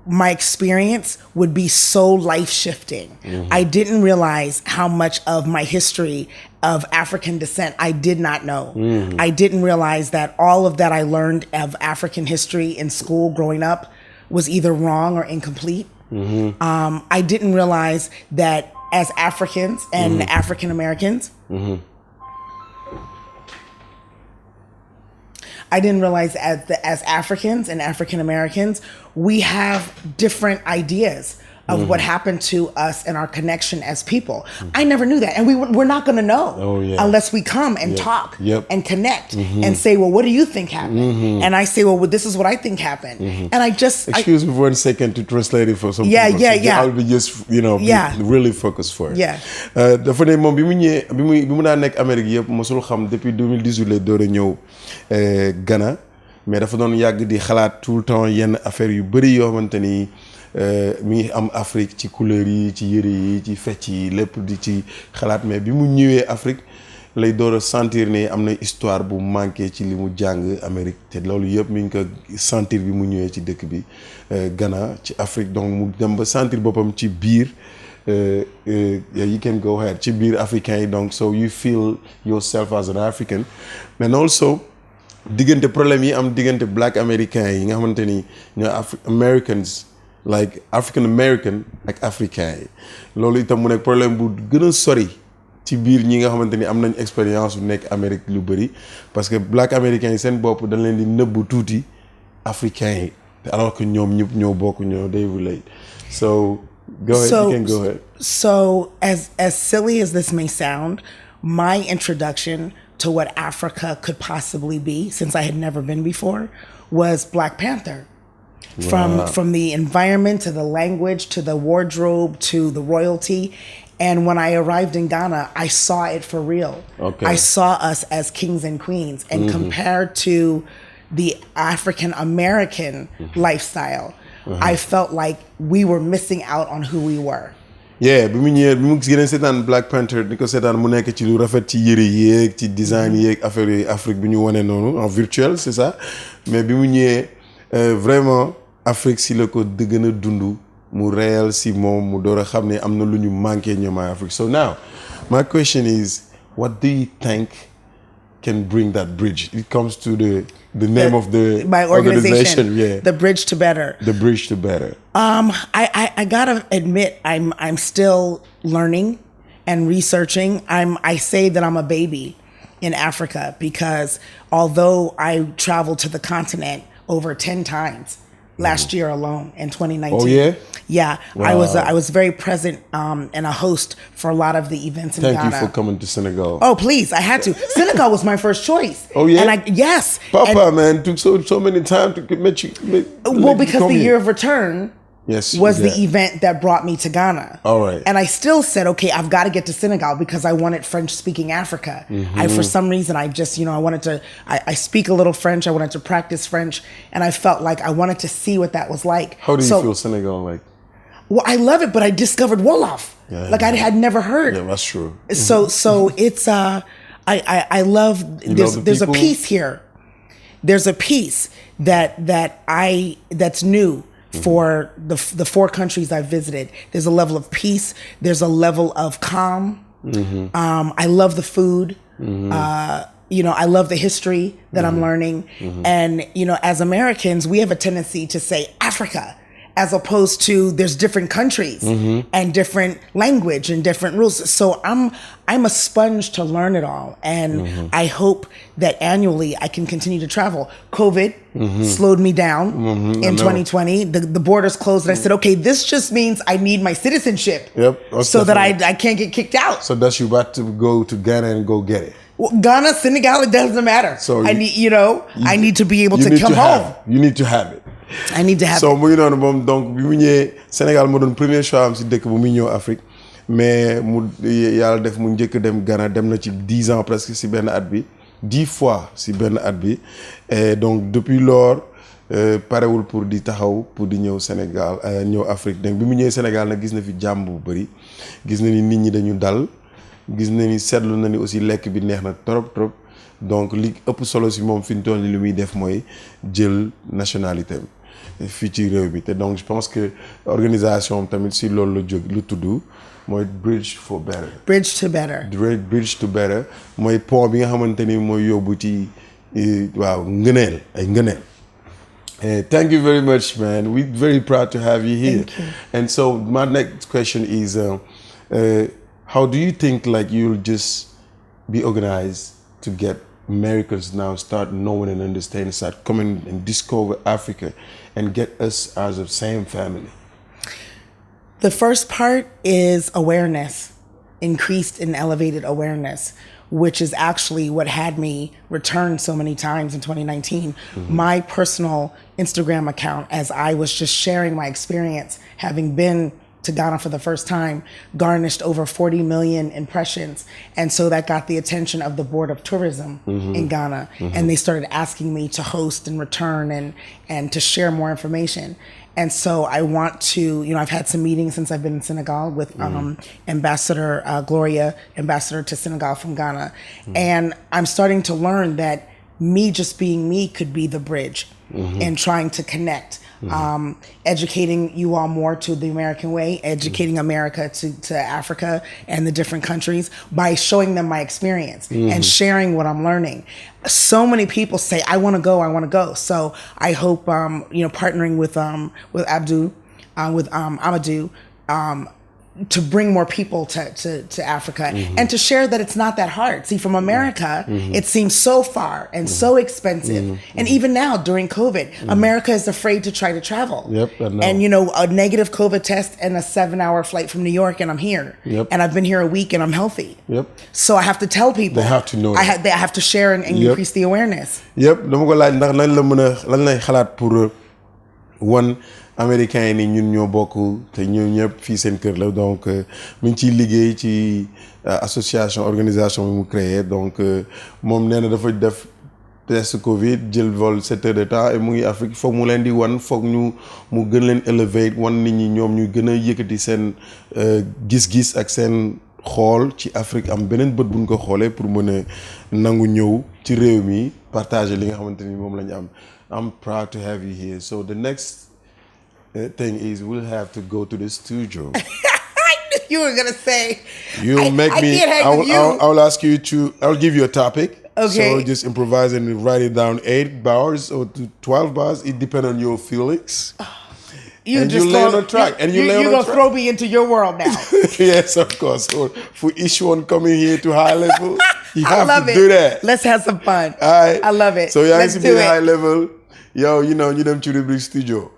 my experience would be so life-shifting. I didn't realize how much of my history of African descent I did not know. I didn't realize that all of that I learned of African history in school growing up was either wrong or incomplete. I didn't realize that as Africans and African Americans, I didn't realize as Africans and African Americans, we have different ideas of what happened to us and our connection as people. I never knew that. And we're not going to know unless we come and talk and connect and say, well, what do you think happened? And I say, well, this is what I think happened. And I just...
Excuse me for 1 second to translate it for some people. I'll be just, be really focused for it. Dafa ne moom bi mu daan nekk Amérique yëpp mosul xam depuis 2018 la door a ñëw Ghana, mais dafa doon yàgg di xalaat tout le temps yenn affaire yu bëri yoo xamante ni mi ngi am Afrique ci couleur yi ci yëre yi ci fecc yi lépp di ci xalaat. Mais bi mu ñëwee Afrique lay door a sentir ne am na histoire bu manqué ci li mu jàng Amérique te loolu yëpp mi ngi ko sentir bi mu ñëwee ci dëkk bi Ghana ci Afrique. Donc mu dem ba sentir boppam ci biir you can go ahead ci biir africain yi. Donc so you feel yourself as an African. And also diggante problème yi am diggante black américain yi nga xamante ni ñoo Americans like African American ak africain yi loolu itam mu nekk problème bu gën a sori ci biir ñi nga xamante ni am nañ expérience bu nekk Amérique lu bëri parce que black américain yi seen bopp dañ leen di nëbbu tuuti africain yi alors que ñoom ñëpp ñoo bokk ñoo they relate. So go ahead, you can go ahead.
So as silly as this may sound, my introduction to what Africa could possibly be, since I had never been before, was Black Panther. From the environment to the language to the wardrobe to the royalty. And when I arrived in Ghana, I saw it for real. I saw us as kings and queens. And compared to the African American lifestyle, I felt like we were missing out on who we were.
Bi mu ñëwee bi mu gën a seetaan Black Panther di ko seetaan mu nekk ci lu rafet ci yëre yéeg ci design yéeg affaire yi Afrique bi ñu wane noonu en virtuel c'est ça. Mais bi mu ñëwee vraiment Afrique si la ko gën a dund mu réel si moom mu door a xam ne am na lu ñu manqué ñoom ay Afrique. So now my question is, what do you think can bring that bridge? It comes to the name of
my organization. The Bridge to Better.
The Bridge to Better.
I gotta admit, I'm still learning and researching. I say that I'm a baby in Africa because although I traveled to the continent over 10 times last year alone in 2019.
Oh, yeah?
Yeah.
Wow.
I was very present and a host for a lot of the events in Ghana.
Thank you for coming to Senegal.
Oh, please. I had to. Senegal was my first choice.
Oh, yeah?
And yes.
Papa, man, took so many time to make you.
Because the year of return was the event that brought me to Ghana.
All right.
And I still said, okay, I've got to get to Senegal because I wanted French-speaking Africa. For some reason, I just, I wanted to, I speak a little French. I wanted to practice French. And I felt like I wanted to see what that was like.
How do you feel Senegal like?
Well, I love it, but I discovered Wolof. I had never heard.
Yeah, that's true.
So it's, I love, there's a piece here. There's a piece that's new. For the 4 countries I've visited, there's a level of peace. There's a level of calm. I love the food. I love the history that I'm learning. And, as Americans, we have a tendency to say Africa, as opposed to there's different countries and different language and different rules. So I'm a sponge to learn it all. And I hope that annually I can continue to travel. COVID slowed me down in 2020. The borders closed and I said, okay, this just means I need my citizenship so that I can't get kicked out.
So that's you about to go to Ghana and go get it.
Well, Ghana, Senegal, it doesn't matter. So I need to be able to come home.
You need to have it.
I need to have
so mu ngi noonu moom donc bi mu ñëwee Sénégal moo doon premier choix am si dëkk bu muy ñëw Afrique mais mu yàlla def mu njëkk dem Ghana dem na ci 10 ans presque si benn at bi 10 fois si benn at bi et donc depuis lors parewul pour di taxaw pour di ñëw Sénégal ñëw Afrique donc bi mu ñëwee Sénégal nag gis na fi jàmm bu bëri gis na ni nit ñi dañu dal gis na ni seetlu na ni aussi lekk bi neex na trop donc li ëpp solo si moom fi mu toll nii lu muy def mooy jël nationalité fii ci réew mi te donc je pense que organisation tamit si loolu la jóg lu tudd mooy bridge to better mooy pont bi nga xamante ni mooy yóbbu ci waaw ngëneel ay ngëneel. Thank you very much, man. We're very proud to have you here.
Thank you.
And so my next question is, how do you think like you'll just be organized to get Americans now start knowing and understanding, start coming and discover Africa and get us as a same family?
The first part is awareness, increased and elevated awareness, which is actually what had me return so many times in 2019. My personal Instagram account, as I was just sharing my experience, having been to Ghana for the first time, garnished over 40 million impressions. And so that got the attention of the Board of Tourism in Ghana. And they started asking me to host and return and to share more information. And so I want to, I've had some meetings since I've been in Senegal with Ambassador Gloria, ambassador to Senegal from Ghana. And I'm starting to learn that me just being me could be the bridge and trying to connect. Educating you all more to the American way, educating America to Africa and the different countries by showing them my experience and sharing what I'm learning. So many people say, I want to go. So I hope, partnering with Amadou, to bring more people to Africa and to share that it's not that hard. See, from America, it seems so far and so expensive. And even now during COVID, America is afraid to try to travel. And a negative COVID test and a 7-hour flight from New York and I'm here. And I've been here a week and I'm healthy. So I have to tell people.
They have to know.
I have to share and increase the awareness.
dama ko laaj ndax lan lay xalaat pour one américains yi ni ñun ñoo bokk te ñoo ñëpp fii seen kër la donc mi ngi ciy liggéey ci association organisation bi mu créé donc moom nee na dafa def test Covid jël vol 7 heures de temps et mu ngi Afrique foog mu leen di wan foog mu gën leen élever wan nit ñi ñoom ñu gën a yëkkati seen gis-gis ak seen xool ci Afrique am beneen bët buñ ko xoolee pour mën a nangu ñëw ci réew mi partager li nga xamante ni moom la ñu am. I'm proud to have you here. So the next thing is we'll have to go to the studio.
I knew you were gonna say.
You'll make me. I'll ask you to. I'll give you a topic.
Okay.
So just improvise and write it down. 8 bars or 12 bars. It depends on your feelings. You lay on a track. You're gonna throw me into your world now. Yes, of course. So for each one coming here to high level, you have to do that.
Let's have some fun.
All right.
I love it.
So yeah, let's do it. High level. yow ñu dem ci rubrique studio.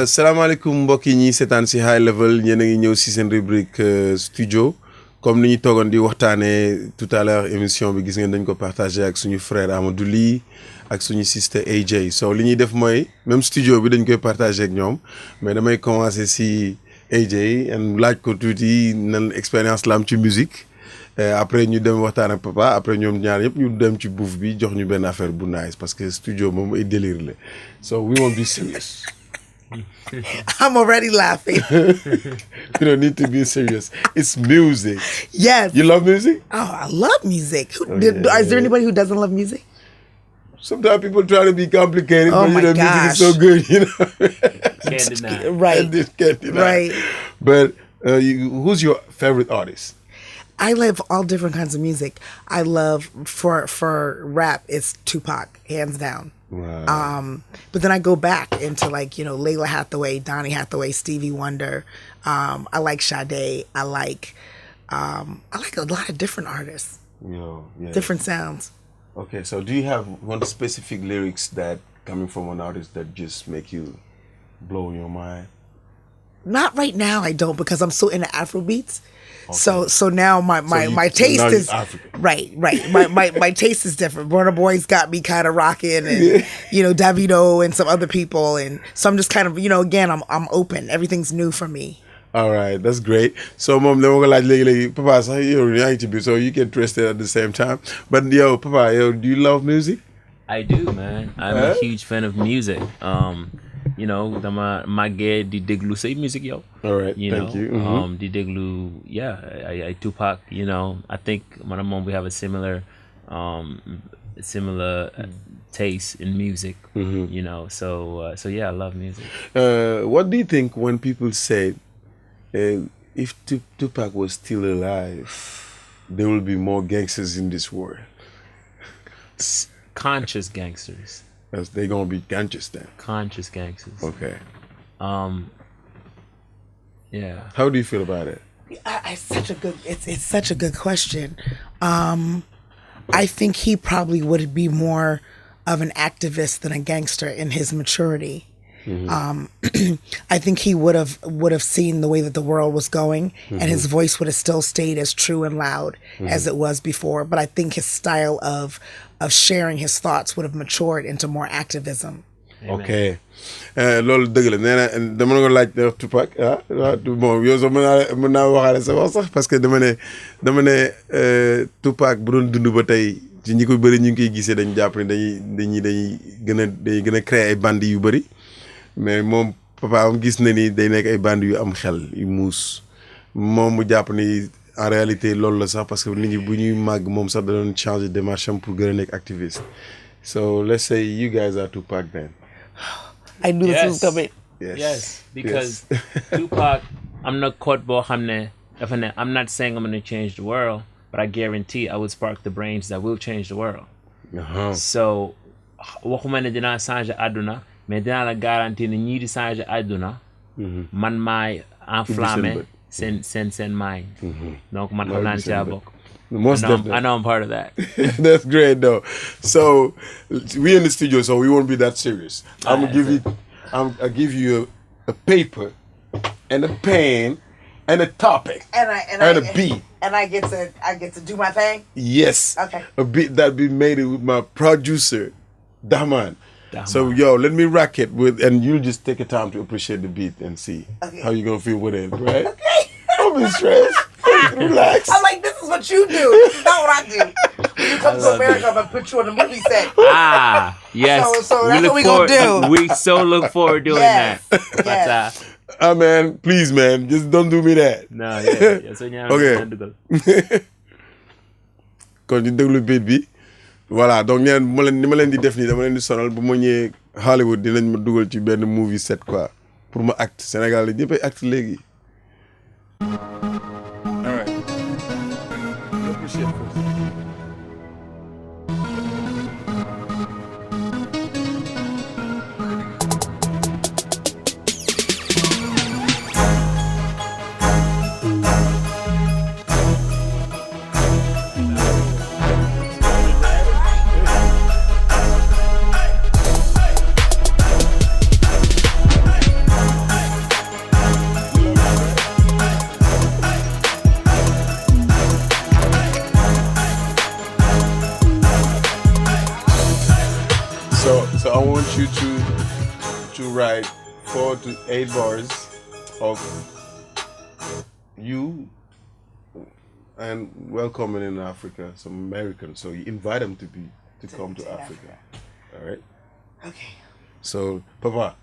Salaamaaleykum mbokk yi ñuy seetaan si high level ñeen a ngi ñëw si seen rubrique studio comme ni ñu toogoon di waxtaanee tout à l'heure émission bi gis ngeen dañ ko partagé ak suñu frère Amadou Ly ak suñu sister AJ so li ñuy def mooy même studio bi dañ koy partagé ak ñoom mais damay commencer si AJ laaj ko tuuti nan expérience la am ci musique après ñu dem waxtaan ak papa après ñoom ñaar yëpp ñu dem ci bouffe bi jox ñu benn affaire bu nice parce que studio moom ay délire la so we won't be serious.
I'm already laughing.
You don't need to be serious. It's music.
Yes.
You love music?
Oh, I love music. Is there anybody who doesn't love music?
Sometimes people try to be complicated,
Oh
but
my
music
gosh.
is so good,
Can't deny.
Right.
Can't deny.
Right.
But who's your favorite artist?
I love all different kinds of music. I love for rap, it's Tupac, hands down.
Wow.
But then I go back into Layla Hathaway, Donny Hathaway, Stevie Wonder. I like Sade. I like a lot of different artists,
Yeah.
different sounds.
Okay, so do you have one specific lyrics that coming from an artist that just make you blow your mind?
Not right now, I don't, because I'm so into Afrobeats. Okay. So now my taste
now
is
African.
right. My taste is different. Burna Boy's got me kind of rocking, and Davido and some other people, and so I'm just kind of again I'm open. Everything's new for me.
All right, that's great. So mom, dama ko laaj léegi papa sax yow yaa ngi ci biir so you can trust it at the same time. But papa, do you love music?
I do, man. I'm a huge fan of music. Dama màggee di déglu say music yow.
All right, thank you. Mm-hmm.
Di déglu, I Tupac. I think man and mom we have a similar taste in music.
Mm-hmm.
So yeah, I love music.
What do you think when people say if Tupac was still alive, there will be more gangsters in this world?
Conscious gangsters.
They're gonna be gangsters then.
Conscious gangsters.
Okay.
Yeah.
How do you feel about it?
It's such a good question. I think he probably would be more of an activist than a gangster in his maturity. Mm-hmm. I think he would have seen the way that the world was going, and his voice would have still stayed as true and loud as it was before. But I think his style of sharing his thoughts would have matured into more activism.
Amen.
Okay. Loolu dëgg la nee na dama la ko laaj Tupac bon yow sax mën naa waxaale sa wax sax parce que dama ne Tupac bu doon dund ba tey ci ñi ko bëri ñu ngi koy gisee dañu jàpp ne dañuy gën a créer ay bandes yu bëri mais moom papa am gis na ni day nekk ay bandes yu am xel yu muus moom mu jàpp ni en réalité loolu la sax parce que nit ñi bu ñuy màgg moom sax da doon changer démarche am pour gën a nekk activiste. So let's say you guys are Tupac then.
I knew this was coming.
Yes, because Tupac, I'm not caught bo xamne dafa ne I'm not saying I'm going to change the world, but I guarantee I will spark the brains that will change the world. So waxuma ne dina changer aduna, mais dina la garantie ne ñi di changer aduna man maay enflammer sen mind. Donc man xam naa ci bokk. I know I'm part of that.
That's great though. So we in the studio, so we won't be that serious. I'll give you a paper and a pen and a topic and a beat.
And I get to do my thing?
Yes.
Okay.
A beat that be made with my producer, Daman.
Daman.
So let me rock it and you just take a time to appreciate the beat and see how you're gonna feel with it, right?
Okay.
Don't be stressed. Relax.
I'm like, this is what you do. This is not what I do. When you come to America, I'm going to put you on the movie set.
Yes.
So that's what we going to do.
We so look forward to doing that.
Yes.
Man, please, man. Just don't do me that.
No, yeah. So
Okay. Kon ñu déglu beat bi. Voilà, donc ni ma leen di def nii dama leen di sonal bu ma ñëwee Hollywood dinañ ma dugal ci benn movie set quoi pour ma acte Sénégal ñëpp ay acte léegi. All right. Appreciate it. you to write 4 to 8 bars of you and welcoming in Africa some Americans. So you invite them to come to Africa. All right.
Okay.
So Papa,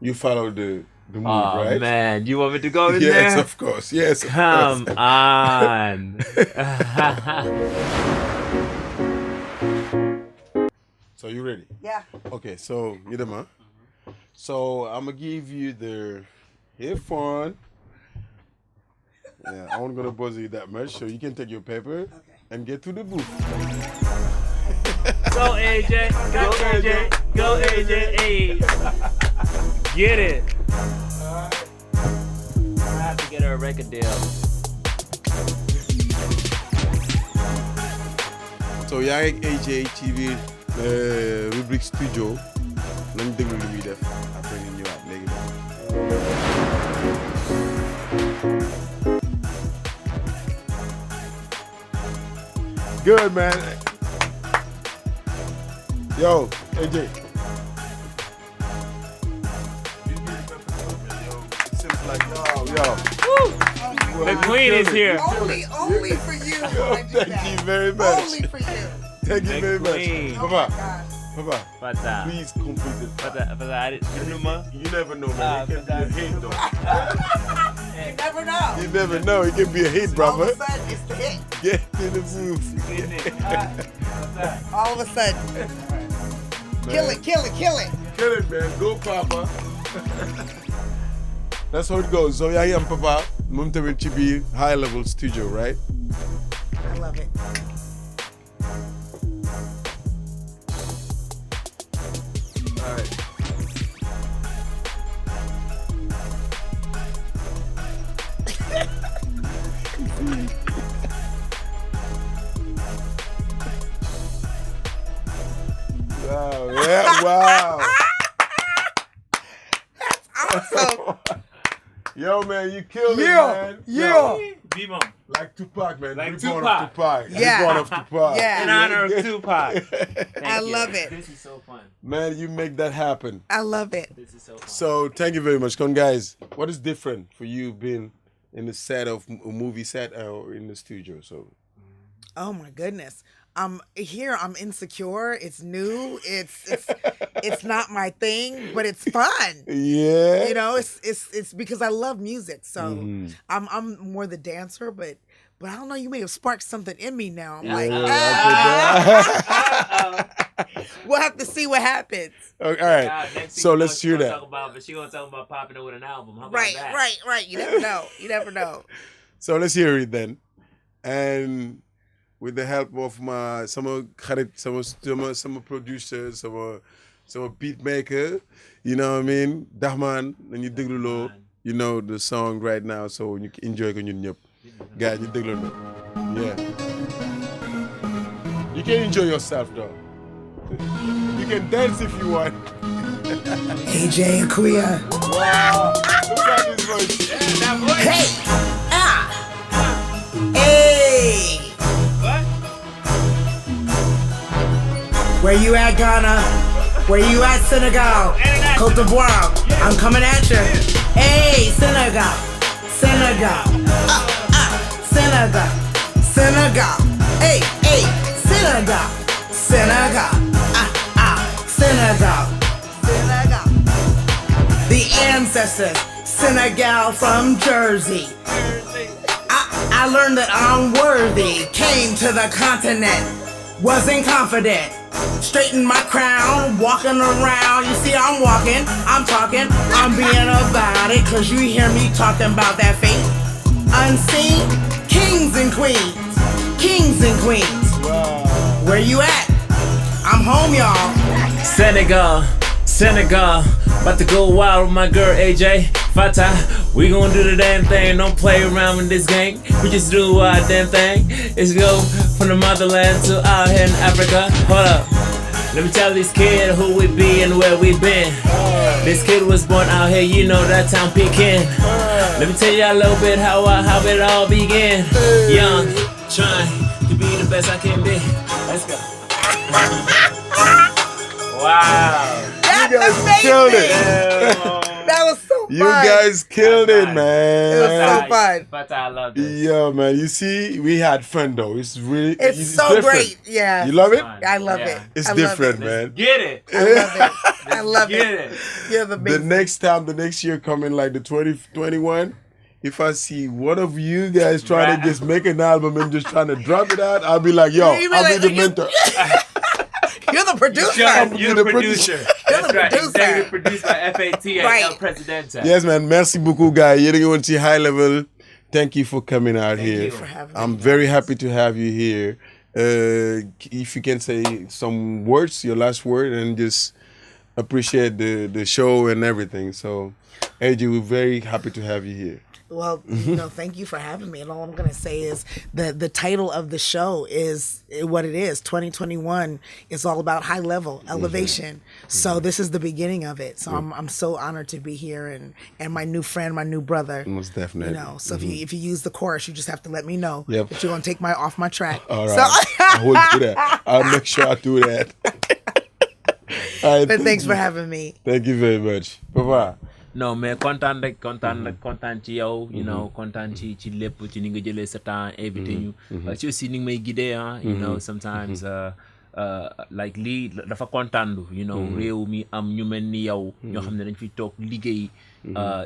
you follow the mood, right?
Oh man, you want me to go in
yes,
there?
Yes, of course. Yes. Of
Come
course.
on.
So you ready?
Yeah.
Okay, so Yidama. So I'm gonna give you the earphone. Yeah, I won't gonna bother you that much, so you can take your paper and get to the booth.
Go AJ, go AJ, go AJ, hey. Get it. I have to get her a record deal.
So yaa ngi AJ ci biir rubrique studio nañ déglu li muy def après ñu ñëwaat léegi. Good man. Yo, AJ. It seems like yo.
The queen is here.
Only for you.
Thank you very much.
Only for you.
Thank you very
queen.
much.
Oh
Papa,
my gosh.
Papa,
Fata.
please complete it.
Fata,
You never know, man. It can be a hit, though.
You never know.
You never know. It can be a hit,
All
brother.
of a sudden, it's the hit.
Get in the booth.
All of a sudden. Kill it.
Kill it, man. Go, Papa. That's how it goes. So, yeah, I'm Papa. Moom tamit ci biir high level studio, right?
I love it.
All right. Wow, yeah, wow.
Awesome.
Yo, man, you killed it,
Yeah,
man.
yeah.
B-Mom.
Like Tupac, man.
Like
Reborn
Tupac.
of Tupac.
Yeah.
Reborn of Tupac.
Yeah.
In honor of Tupac.
I
Thank you.
love it.
This is so fun.
Man, you make that happen.
I love it.
This is so fun.
So, thank you very much. Come, guys, what is different for you being in the set of a movie set or in the studio? So,
Oh my goodness. Here I'm insecure. It's new. It's not my thing, but it's fun.
yeah.
You know, it's because I love music. So I'm more the dancer, but I don't know, you may have sparked something in me now. I'm like, we'll have to see what happens.
All right. So, let's hear that.
But she gonna talk about popping it with an album. How about
Right,
that?
right. You never know. You never know.
So, let's hear it then. And with the help of some producers, some beat maker, you know what I mean? Dahman, and you déglu you know the song right now, so you can enjoy it ñun ñëpp. Guys, you déglu. Yeah. You can enjoy yourself though. You can dance if you want.
AJ and Kuya.
Wow. Look at this voice.
Hey! Hey! Where you at, Ghana? Where you at, Senegal? Cote d'Ivoire, I'm coming at you. Hey, Senegal, Senegal, Senegal, Senegal. Hey, Senegal, Senegal, Senegal, Senegal. The ancestors, Senegal from Jersey. I learned that I'm worthy. Came to the continent, wasn't confident. Straighten my crown, walking around. You see, I'm walking, I'm talking, I'm being about it. Cause you hear me talking about that fate. Unseen, kings and queens. Kings and queens.
Wow.
Where you at? I'm home, y'all.
Senegal, about to go wild with my girl AJ, Fata. We gon' do the damn thing, don't play around with this gang. We just do our damn thing. Let's go from the motherland to out here in Africa. Hold up, let me tell this kid who we be and where we been. This kid was born out here, you know that town Pekin. Let me tell you a little bit how it all began. Young, trying to be the best I can be. Let's go. Wow.
That
guys killed it.
That was so fun.
You guys killed it, man.
It was so fun.
But I love this.
Yeah, man. You see, we had fun though. It's really
It's so
different.
great. Yeah.
You love it?
I love it.
It's
I love
different,
it.
man.
Get it.
I love it. I love
Get
it.
it.
You're the big.
The next year coming, like the 2021, if I see one of you guys trying to just make an album and just trying to drop it out, I'll be like, yo,
You be
I'll
like,
be the mentor.
You're the producer.
You're the producer. That's right.
producer.
Executive produced by FAT and
Right.
El Presidente.
Yes, man. Merci beaucoup, guys. You're going to see high level. Thank you for coming out here.
you
for having me.
I'm very happy to have you here. If you can say some words, your last word, and just appreciate the show and everything. So, AJ, we're very happy to have you here.
Well, thank you for having me. And all I'm going to say is the title of the show is what it is. 2021 is all about high level elevation. So this is the beginning of it. So I'm so honored to be here and my new friend, my new brother.
Most definitely.
So if you use the chorus, you just have to let me know
Yep.
that you're going to take off my track.
All right.
So,
I will do that. I'll make sure I do that. All right,
but thanks for having me.
Thank you very much. Bye-bye.
Non mais kontaan ci yow, you know, kontaan ci lépp ci ni nga jëlee sa temps invité ñu. Ci aussi ni nga may guidé you know, sometimes like lii dafa kontaanlu, you know, réew mi am ñu mel ni yow ñoo xam ne dañ fi toog liggéey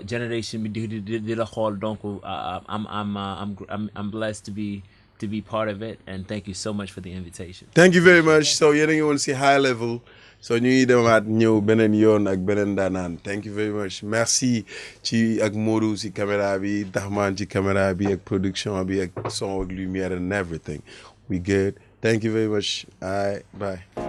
generation bi di la xool, donc I'm blessed to be part of it, and thank you so much for the invitation.
Thank you very much. So yéen a ngi woon si high level. So ñu ngi demaat ñëw beneen yoon ak beneen daanaan. Thank you very much. Merci ci ak Modou si caméra bi, Dahman ci caméra bi ak production bi ak son ak lumière and everything. We good. Thank you very much. All right, bye.